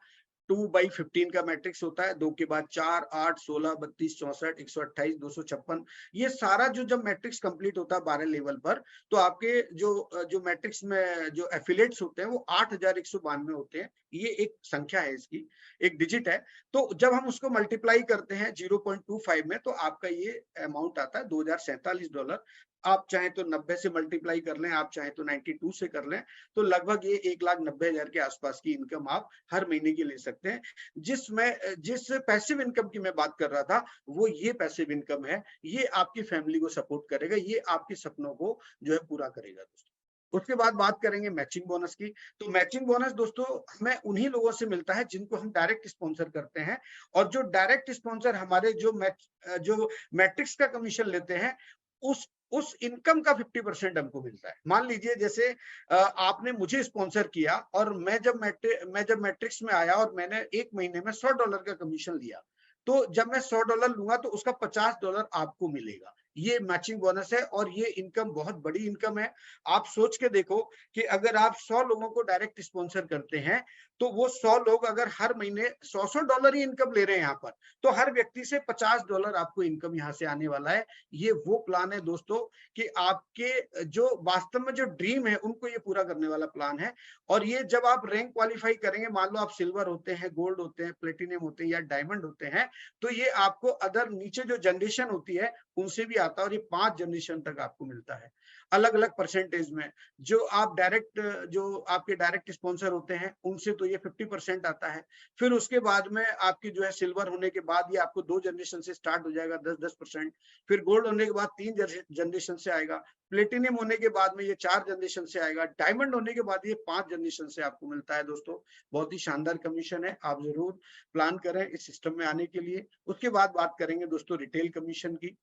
2/15 का मैट्रिक्स होता है, 2 के बाद 4, 8, 16, 32, 64, 128, 256। ये सारा जब मैट्रिक्स कंप्लीट होता है 12 लेवल पर, तो आपके जो मैट्रिक्स में जो एफिलिएट्स होते हैं वो 8192 होते हैं। ये एक संख्या है, इसकी एक डिजिट है। तो जब हम उसको मल्टीप्लाई करते हैं 0.25 में, तो आपका ये अमाउंट आता है $2,047। आप चाहे तो 90 से मल्टीप्लाई कर लें, आप चाहे तो 92 से कर लें, तो लगभग ये 1,90,000 के आसपास की इनकम आप हर महीने की ले सकते हैं। जिस पैसिव इनकम की मैं बात कर रहा था, वो ये पैसिव इनकम है। ये आपकी फैमिली को सपोर्ट करेगा, ये आपके सपनों को जो है पूरा करेगा दोस्तों। उसके बाद बात करेंगे मैचिंग बोनस की। तो मैचिंग बोनस दोस्तों हमें उन्हीं लोगों से मिलता है जिनको हम डायरेक्ट स्पॉन्सर करते हैं, और जो डायरेक्ट स्पॉन्सर हमारे जो मैट्रिक्स का कमीशन लेते हैं, उस इनकम का 50% हमको मिलता है। मान लीजिए जैसे आपने मुझे स्पॉन्सर किया और मैं जब मैट्रिक्स में आया और मैंने 1 महीने में $100 का कमीशन लिया, तो जब मैं $100 लूंगा तो उसका $50 आपको मिलेगा। ये मैचिंग बोनस है और ये इनकम बहुत बड़ी इनकम है। आप सोच के देखो कि अगर आप 100 लोगों को डायरेक्ट स्पॉन्सर करते हैं, तो वो 100 लोग अगर हर महीने $100 ही इनकम ले रहे हैं यहाँ पर, तो हर व्यक्ति से $50 आपको इनकम यहाँ से आने वाला है। ये वो प्लान है दोस्तों कि आपके जो वास्तव में जो ड्रीम है उनको ये पूरा करने वाला प्लान है। और ये जब आप रैंक क्वालिफाई करेंगे, मान लो आप सिल्वर होते हैं, गोल्ड होते हैं, प्लेटिनियम होते हैं या डायमंड होते हैं, तो ये आपको अदर नीचे जो जनरेशन होती है उनसे भी आता है, और ये 5 जनरेशन तक आपको मिलता है अलग अलग परसेंटेज में। जो आपके डायरेक्ट स्पॉन्सर होते हैं उनसे तो ये 50% आता है। फिर उसके बाद में आपकी जो है सिल्वर होने के बाद ये आपको 2 जनरेशन से स्टार्ट हो जाएगा 10-10%। फिर गोल्ड होने के बाद 3 जनरेशन से आएगा, प्लेटिनियम होने के बाद में ये 4 जनरेशन से आएगा, डायमंड होने के बाद ये 5 जनरेशन से आपको मिलता है। दोस्तों बहुत ही शानदार कमीशन है, आप जरूर प्लान करें इस सिस्टम में आने के लिए। उसके बाद बात करेंगे दोस्तों रिटेल कमीशन की।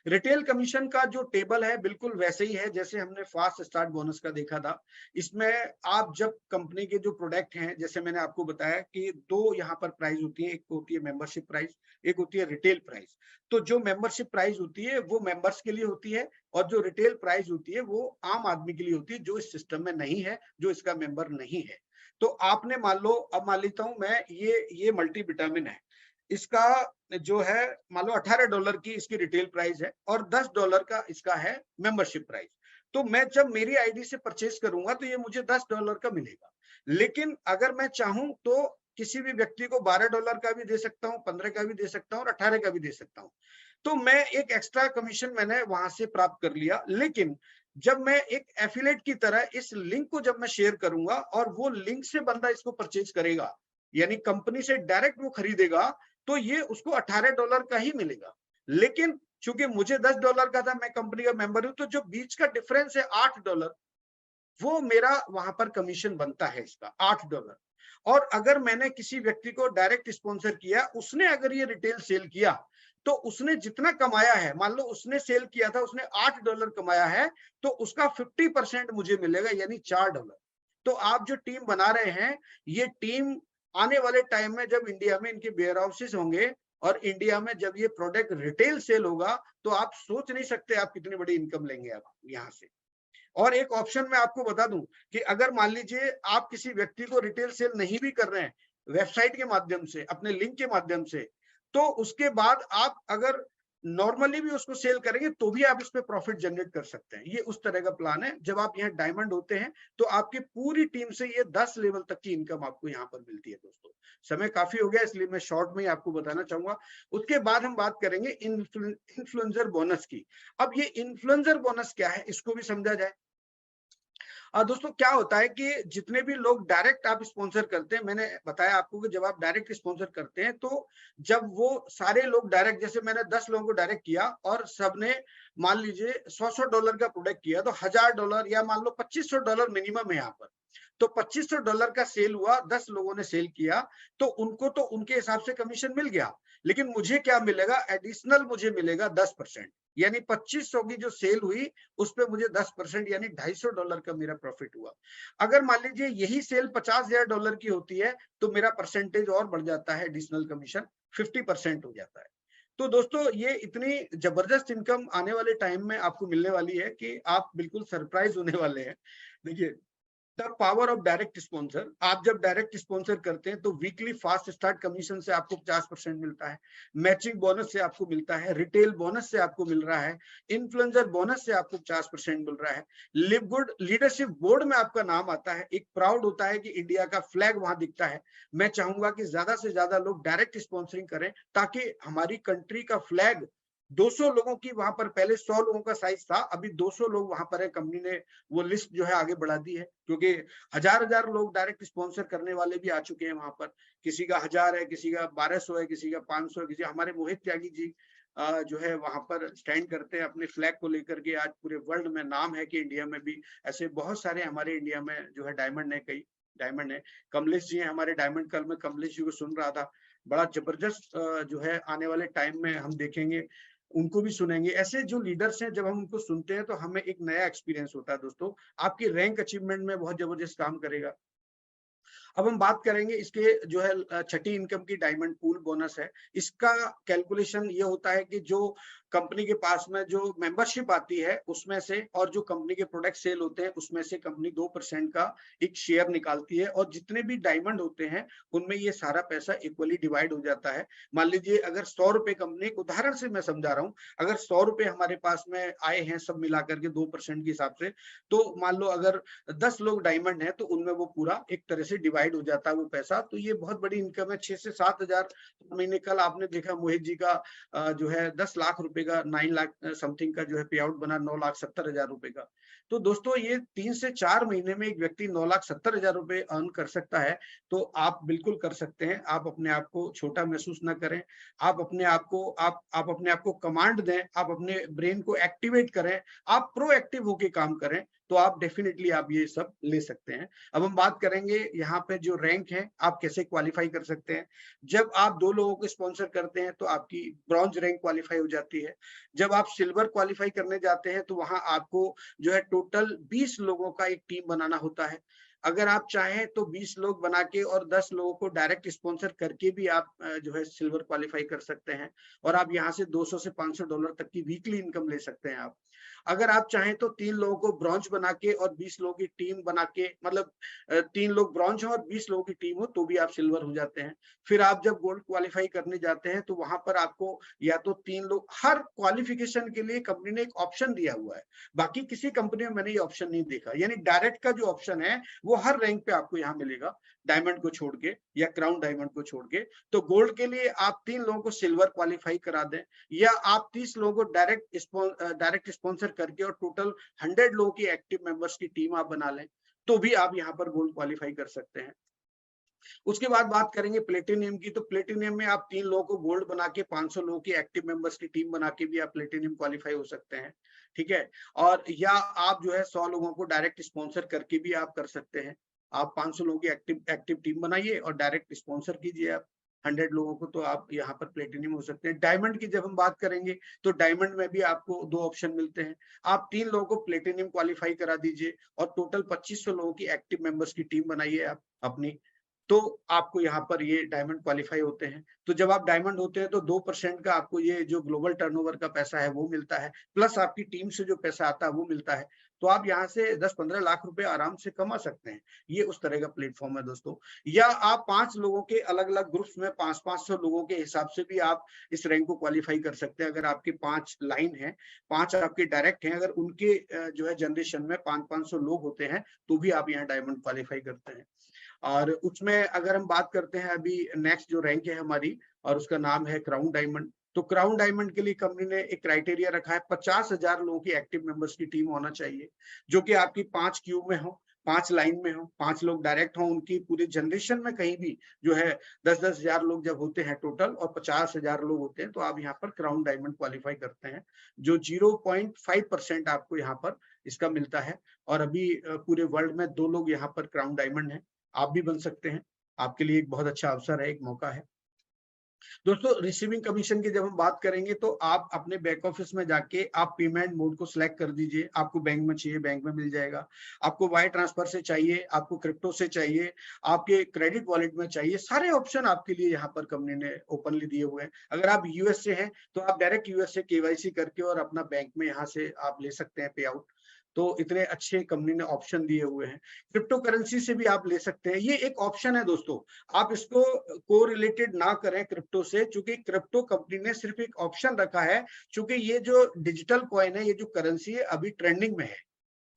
रिटेल कमीशन का जो टेबल है बिल्कुल वैसे ही है जैसे हमने फास्ट स्टार्ट बोनस का देखा था। इसमें आप जब कंपनी के जो प्रोडक्ट हैं, जैसे मैंने आपको बताया कि 2 यहाँ पर प्राइस होती है, एक होती है मेंबरशिप प्राइस, एक होती है रिटेल प्राइस। तो जो मेंबरशिप प्राइस होती है वो मेंबर्स के लिए होती है, और जो रिटेल प्राइस होती है वो आम आदमी के लिए होती है जो इस सिस्टम में नहीं है, जो इसका मेंबर नहीं है। तो आपने मान लो, अब मान लेता हूं मैं, ये मल्टी विटामिन है, इसका जो है मान लो $18 की इसकी रिटेल प्राइस है और $10 का इसका है मेंबरशिप प्राइस। तो मैं जब मेरी आईडी से परचेज करूंगा तो ये मुझे $10 का मिलेगा। लेकिन अगर मैं चाहूं तो किसी भी व्यक्ति को $12 का भी दे सकता हूं, 15 का भी दे सकता हूं और 18 का भी दे सकता हूं। तो मैं एक एक्स्ट्रा कमीशन मैंने वहां से प्राप्त कर लिया। लेकिन जब मैं एक एफिलेट की तरह इस लिंक को जब मैं शेयर करूंगा और वो लिंक से बंदा इसको परचेज करेगा, यानी कंपनी से डायरेक्ट वो खरीदेगा, तो ये उसको $18 का ही मिलेगा। लेकिन चूंकि मुझे $10 का था, मैं कंपनी का मेंबर हूं, तो जो बीच का डिफरेंस है $8, वो मेरा वहां पर कमीशन बनता है इसका $8। और अगर मैंने किसी व्यक्ति को डायरेक्ट स्पॉन्सर किया, उसने अगर ये रिटेल सेल किया, तो उसने जितना कमाया है, मान लो उसने सेल किया था, उसने $8 कमाया है, तो उसका 50% मुझे मिलेगा, यानी $4। तो आप जो टीम बना रहे हैं, ये टीम आने वाले टाइम में जब इंडिया में इनके वेयर हाउसेस होंगे और इंडिया में जब ये प्रोडक्ट रिटेल सेल होगा, तो आप सोच नहीं सकते आप कितनी बड़ी इनकम लेंगे आप यहाँ से। और एक ऑप्शन मैं आपको बता दूं कि अगर मान लीजिए आप किसी व्यक्ति को रिटेल सेल नहीं भी कर रहे हैं वेबसाइट के माध्यम से, अपने लिंक के माध्यम से, तो उसके बाद आप अगर नॉर्मली भी उसको सेल करेंगे तो भी आप इस पे प्रॉफिट जनरेट कर सकते हैं। ये उस तरह का प्लान है। जब आप यहाँ डायमंड होते हैं तो आपकी पूरी टीम से ये 10 लेवल तक की इनकम आपको यहाँ पर मिलती है। दोस्तों समय काफी हो गया, इसलिए मैं शॉर्ट में ही आपको बताना चाहूंगा। उसके बाद हम बात करेंगे इन्फ्लुएंसर बोनस की। अब ये इन्फ्लुएंसर बोनस क्या है, इसको भी समझा जाए। दोस्तों क्या होता है कि जितने भी लोग डायरेक्ट आप स्पॉन्सर करते हैं, मैंने बताया आपको कि जब आप डायरेक्ट स्पॉन्सर करते हैं, तो जब वो सारे लोग डायरेक्ट, जैसे मैंने 10 लोगों को डायरेक्ट किया और सबने मान लीजिए $100 का प्रोडक्ट किया, तो $1000 या मान लो $2500 मिनिमम है यहाँ पर। तो $2500 का सेल हुआ, 10 लोगों ने सेल किया, तो उनको तो उनके हिसाब से कमीशन मिल गया। लेकिन मुझे क्या मिलेगा, एडिशनल मुझे मिलेगा 10%, यानी 2500 की जो सेल हुई उस पे मुझे 10% यानी $250 का मेरा प्रॉफिट हुआ। अगर मान लीजिए यही सेल $50,000 की होती है तो मेरा परसेंटेज और बढ़ जाता है, एडिशनल कमीशन 50% हो जाता है। तो दोस्तों ये इतनी जबरदस्त इनकम आने वाले टाइम में आपको मिलने वाली है कि आप बिल्कुल सरप्राइज होने वाले हैं। देखिए the power of direct sponsor, आप जब डायरेक्ट स्पॉन्सर करते हैं तो वीकली फास्ट स्टार्ट कमीशन से आपको 50% मिलता है, मैचिंग बोनस से आपको मिलता है, रिटेल बोनस से आपको मिल रहा है, इन्फ्लुएंसर बोनस से आपको 50% मिल रहा है, लिव गुड लीडरशिप बोर्ड में आपका नाम आता है, एक प्राउड होता है कि इंडिया का फ्लैग वहां दिखता है। मैं चाहूंगा कि ज्यादा से ज्यादा लोग डायरेक्ट स्पॉन्सरिंग करें ताकि हमारी कंट्री का फ्लैग 200 लोगों की, वहां पर पहले 100 लोगों का साइज था, अभी 200 लोग वहां पर है। कंपनी ने वो लिस्ट जो है आगे बढ़ा दी है, क्योंकि हजार लोग डायरेक्ट स्पॉन्सर करने वाले भी आ चुके हैं वहां पर। किसी का 1000 है, किसी का 1200 है, किसी का 500 है, किसी हमारे मोहित त्यागी जी जो है वहां पर स्टैंड करते हैं अपने फ्लैग को लेकर के। आज पूरे वर्ल्ड में नाम है कि इंडिया में भी ऐसे बहुत सारे हमारे इंडिया में जो है डायमंड है, कई डायमंड है। कमलेश जी हैं हमारे डायमंड। कल मैं कमलेश जी को सुन रहा था, बड़ा जबरदस्त जो है आने वाले टाइम में हम देखेंगे, उनको भी सुनेंगे। ऐसे जो लीडर्स हैं जब हम उनको सुनते हैं तो हमें एक नया एक्सपीरियंस होता है दोस्तों। आपकी रैंक अचीवमेंट में बहुत जबरदस्त काम करेगा। अब हम बात करेंगे इसके जो है छठी इनकम की, डायमंड पूल बोनस है। इसका कैलकुलेशन ये होता है कि जो कंपनी के पास में जो मेंबरशिप आती है उसमें से, और जो कंपनी के प्रोडक्ट सेल होते हैं उसमें से कंपनी 2% का एक शेयर निकालती है, और जितने भी डायमंड होते हैं उनमें ये सारा पैसा इक्वली डिवाइड हो जाता है। मान लीजिए अगर 100 रुपए कंपनी, एक उदाहरण से मैं समझा रहा हूँ, अगर 100 रुपए हमारे पास में आए हैं सब मिलाकर के 2% के हिसाब से, तो मान लो अगर 10 लोग डायमंड है तो उनमें वो पूरा एक तरह से डिवाइड हो जाता है वो पैसा। तो ये बहुत बड़ी इनकम है, 6 से 7 हजार महीने। कल आपने देखा मोहित जी का जो है 10 लाख रुपए का, 9 लाख समथिंग का जो है पे आउट बना, 9,70,000 रुपए का। तो दोस्तों ये 3 से 4 महीने में एक व्यक्ति 9,70,000 रुपए अर्न कर सकता है। तो आप बिल्कुल कर सकते हैं। आप अपने आप को छोटा महसूस ना करें। आप अपने आप को आप अपने आप को कमांड दें, आप अपने ब्रेन को एक्टिवेट करें, आप प्रोएक्टिव होके काम करें, तो आप डेफिनेटली आप ये सब ले सकते हैं। अब हम बात करेंगे यहाँ पे जो रैंक है आप कैसे क्वालिफाई कर सकते हैं। जब आप 2 लोगों को स्पॉन्सर करते हैं तो आपकी ब्रॉन्ज रैंक क्वालिफाई हो जाती है। जब आप सिल्वर क्वालिफाई करने जाते हैं तो वहां आपको जो है टोटल 20 लोगों का एक टीम बनाना होता है। अगर आप चाहें तो 20 लोग बना के और 10 लोगों को डायरेक्ट स्पॉन्सर करके भी आप जो है सिल्वर क्वालिफाई कर सकते हैं, और आप यहाँ से $200 से $500 तक की वीकली इनकम ले सकते हैं आप। अगर आप चाहें तो 3 लोगों को ब्रॉन्ज बना के और 20 लोगों की टीम बना के, मतलब 3 लोग ब्रॉन्ज हो और 20 लोगों की टीम हो तो भी आप सिल्वर हो जाते हैं। फिर आप जब गोल्ड क्वालिफाई करने जाते हैं तो वहां पर आपको या तो 3 लोग, हर क्वालिफिकेशन के लिए कंपनी ने एक ऑप्शन दिया हुआ है। बाकी किसी कंपनी में मैंने ये ऑप्शन नहीं देखा। यानी डायरेक्ट का जो ऑप्शन है वो हर रैंक पे आपको यहाँ मिलेगा, डायमंड को छोड़ के या क्राउन डायमंड को छोड़ के। तो गोल्ड के लिए आप 3 लोगों को सिल्वर क्वालिफाई करा दें, या आप 30 लोगों को डायरेक्ट स्पॉन्सर करके और टोटल 100 लोगों की एक्टिव मेंबर्स की टीम आप बना लें, तो भी आप यहाँ पर गोल्ड क्वालिफाई कर सकते हैं। उसके बाद बात करेंगे प्लेटिनियम की। तो प्लेटिनियम में आप 3 लोगों को गोल्ड बना के 500 लोगों की एक्टिव मेंबर्स की टीम बना के भी आप प्लेटिनियम क्वालिफाई हो सकते हैं, ठीक है। और या आप जो है 100 लोगों को डायरेक्ट स्पॉन्सर करके भी आप कर सकते हैं। आप 500 लोगों की एक्टिव टीम बनाइए और डायरेक्ट स्पॉन्सर कीजिए आप 100 लोगों को, तो आप यहाँ पर प्लेटिनियम हो सकते हैं। डायमंड की जब हम बात करेंगे तो डायमंड में भी आपको 2 ऑप्शन मिलते हैं। आप 3 लोगों को प्लेटिनियम क्वालिफाई करा दीजिए और टोटल 2500 लोगों की एक्टिव मेंबर्स की टीम बनाइए आप अपनी, तो आपको यहाँ पर ये डायमंड क्वालिफाई होते हैं। तो जब आप डायमंड होते हैं तो 2% का आपको ये जो ग्लोबल टर्नओवर का पैसा है वो मिलता है, प्लस आपकी टीम से जो पैसा आता है वो मिलता है। तो आप यहाँ से 10-15 लाख रुपए आराम से कमा सकते हैं। ये उस तरह का प्लेटफॉर्म है दोस्तों। या आप 5 लोगों के अलग-अलग ग्रुप्स में 500-500 लोगों के हिसाब से भी आप इस रैंक को क्वालिफाई कर सकते हैं। अगर आपके 5 लाइन है, 5 आपके डायरेक्ट हैं, अगर उनके जो है जनरेशन में 500-500 लोग होते हैं तो भी आप यहाँ डायमंड क्वालिफाई करते हैं। और उसमें अगर हम बात करते हैं अभी नेक्स्ट जो रैंक है हमारी, और उसका नाम है क्राउन डायमंड। तो क्राउन डायमंड के लिए कंपनी ने एक क्राइटेरिया रखा है, 50,000 लोगों की एक्टिव मेंबर्स की टीम होना चाहिए, जो कि आपकी 5 क्यूब में हो, 5 लाइन में हो, 5 लोग डायरेक्ट हो, उनकी पूरी जनरेशन में कहीं भी जो है 10-10 हजार लोग जब होते हैं टोटल और 50,000 लोग होते हैं, तो आप यहाँ पर क्राउन डायमंड क्वालिफाई करते हैं, जो 0.5% आपको यहाँ पर इसका मिलता है। और अभी पूरे वर्ल्ड में 2 लोग यहाँ पर क्राउन डायमंड है, आप भी बन सकते हैं। आपके लिए एक बहुत अच्छा अवसर है, एक मौका है। दोस्तों रिसीविंग कमीशन की जब हम बात करेंगे तो आप अपने बैक ऑफिस में जाके आप पेमेंट मोड को सिलेक्ट कर दीजिए। आपको बैंक में चाहिए, बैंक में मिल जाएगा। आपको वायर ट्रांसफर से चाहिए, आपको क्रिप्टो से चाहिए, आपके क्रेडिट वॉलेट में चाहिए, सारे ऑप्शन आपके लिए यहाँ पर कंपनी ने ओपनली दिए हुए हैं। अगर आप यूएस से हैं तो आप डायरेक्ट यूएस से केवाईसी करके और अपना बैंक में यहाँ से आप ले सकते हैं पे आउट। तो इतने अच्छे कंपनी ने ऑप्शन दिए हुए हैं। क्रिप्टो करेंसी से भी आप ले सकते हैं, ये एक ऑप्शन है दोस्तों। आप इसको को रिलेटेड ना करें क्रिप्टो से, क्योंकि क्रिप्टो कंपनी ने सिर्फ एक ऑप्शन रखा है, क्योंकि ये जो डिजिटल कॉइन है, ये जो करेंसी है अभी ट्रेंडिंग में है,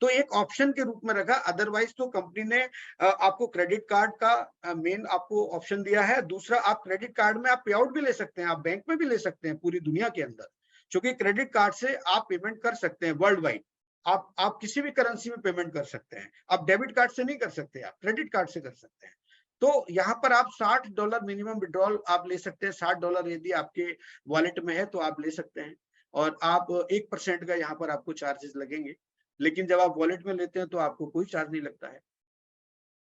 तो एक ऑप्शन के रूप में रखा। अदरवाइज तो कंपनी ने आपको क्रेडिट कार्ड का मेन आपको ऑप्शन दिया है। दूसरा, आप क्रेडिट कार्ड में आप पे आउट भी ले सकते हैं, आप बैंक में भी ले सकते हैं पूरी दुनिया के अंदर, क्योंकि क्रेडिट कार्ड से आप पेमेंट कर सकते हैं वर्ल्ड वाइड। आप किसी भी करेंसी में पेमेंट कर सकते हैं। आप डेबिट कार्ड से नहीं कर सकते, आप क्रेडिट कार्ड से कर सकते हैं। तो यहाँ पर आप $60 मिनिमम विड्रॉल आप ले सकते हैं। $60 यदि आपके वॉलेट में है तो आप ले सकते हैं, और आप 1% का यहाँ पर आपको चार्जेस लगेंगे। लेकिन जब आप वॉलेट में लेते हैं तो आपको कोई चार्ज नहीं लगता है।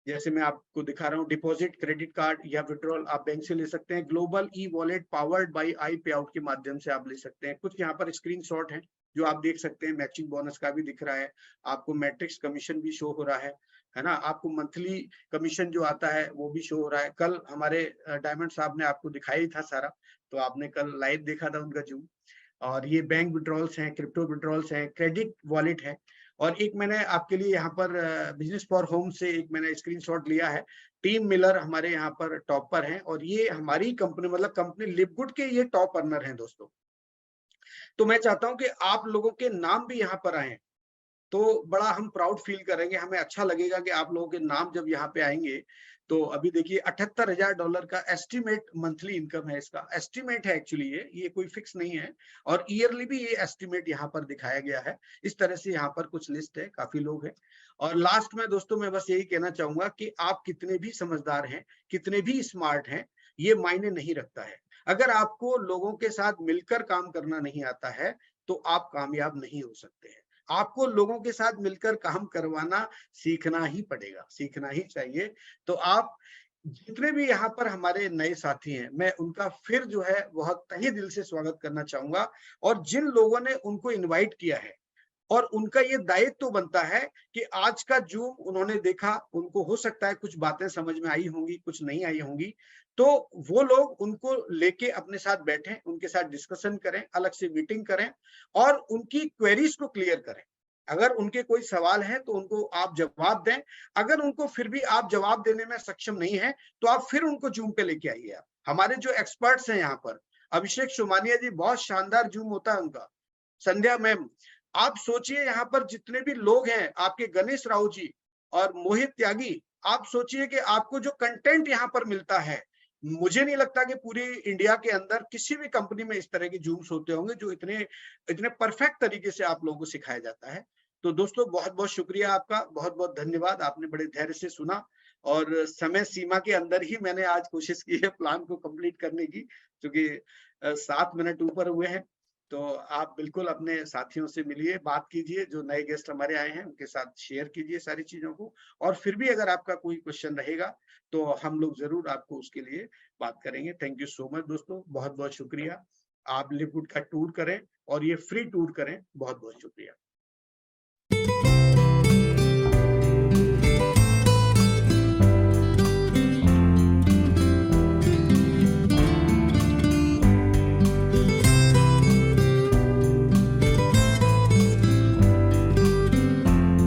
जैसे मैं आपको दिखा रहा हूँ, डिपॉजिट, क्रेडिट कार्ड या विड्रॉल आप बैंक से ले सकते हैं। Global e wallet powered by iPayout के माध्यम से आप ले सकते हैं। कुछ यहाँ पर स्क्रीनशॉट हैं जो आप देख सकते हैं। मैचिंग बोनस का भी दिख रहा है, आपको मैट्रिक्स कमीशन भी शो हो रहा है ना। आपको मंथली कमीशन जो आता है वो भी शो हो रहा है। कल हमारे डायमंड साहब ने आपको दिखाया ही था सारा, तो आपने कल लाइव देखा था उनका जूम। और ये बैंक विड्रॉल्स हैं, क्रिप्टो विड्रॉल्स हैं, क्रेडिट वॉलेट है। और एक मैंने आपके लिए यहाँ पर बिजनेस फॉर होम से एक मैंने स्क्रीनशॉट लिया है। टीम मिलर हमारे यहाँ पर टॉप पर हैं, और ये हमारी कंपनी मतलब कंपनी लिवगुड के ये टॉप अर्नर हैं दोस्तों। तो मैं चाहता हूँ कि आप लोगों के नाम भी यहाँ पर आए, तो बड़ा हम प्राउड फील करेंगे। हमें अच्छा लगेगा कि आप लोगों के नाम जब यहाँ पे आएंगे। तो अभी देखिए $78,000 का एस्टिमेट मंथली इनकम है। इसका एस्टिमेट है एक्चुअली, ये कोई फिक्स नहीं है। और ईयरली भी ये एस्टिमेट यहाँ पर दिखाया गया है। इस तरह से यहाँ पर कुछ लिस्ट है, काफी लोग हैं। और लास्ट में दोस्तों मैं बस यही कहना चाहूंगा कि आप कितने भी समझदार हैं, कितने भी स्मार्ट हैं, ये मायने नहीं रखता है। अगर आपको लोगों के साथ मिलकर काम करना नहीं आता है तो आप कामयाब नहीं हो सकते हैं। आपको लोगों के साथ मिलकर काम करवाना सीखना ही पड़ेगा, सीखना ही चाहिए। तो आप जितने भी यहाँ पर हमारे नए साथी हैं, मैं उनका फिर जो है बहुत तहे दिल से स्वागत करना चाहूंगा। और जिन लोगों ने उनको इनवाइट किया है, और उनका ये दायित्व तो बनता है कि आज का जूम उन्होंने देखा, उनको हो सकता है कुछ बातें समझ में आई होंगी, कुछ नहीं आई होंगी, तो वो लोग उनको लेके अपने साथ बैठें, उनके साथ डिस्कशन करें, अलग से मीटिंग करें और उनकी क्वेरीज को क्लियर करें। अगर उनके कोई सवाल है तो उनको आप जवाब दें। अगर उनको फिर भी आप जवाब देने में सक्षम नहीं है तो आप फिर उनको जूम पे लेके आइए। आप हमारे जो एक्सपर्ट्स हैं यहाँ पर, अभिषेक सोमानिया जी, बहुत शानदार जूम होता है उनका। संध्या मैम, आप सोचिए यहाँ पर जितने भी लोग हैं, आपके गणेश राव जी और मोहित त्यागी, आप सोचिए कि आपको जो कंटेंट यहाँ पर मिलता है, मुझे नहीं लगता कि पूरी इंडिया के अंदर किसी भी कंपनी में इस तरह के जूम्स होते होंगे जो इतने इतने परफेक्ट तरीके से आप लोगों को सिखाया जाता है। तो दोस्तों बहुत बहुत शुक्रिया आपका, बहुत बहुत धन्यवाद। आपने बड़े धैर्य से सुना, और समय सीमा के अंदर ही मैंने आज कोशिश की है प्लान को कंप्लीट करने की, क्योंकि 7 मिनट ऊपर हुए हैं। तो आप बिल्कुल अपने साथियों से मिलिए, बात कीजिए, जो नए गेस्ट हमारे आए हैं उनके साथ शेयर कीजिए सारी चीजों को। और फिर भी अगर आपका कोई क्वेश्चन रहेगा तो हम लोग जरूर आपको उसके लिए बात करेंगे। थैंक यू सो मच दोस्तों, बहुत बहुत शुक्रिया। आप लिवगुड का टूर करें, और ये फ्री टूर करें। बहुत बहुत शुक्रिया।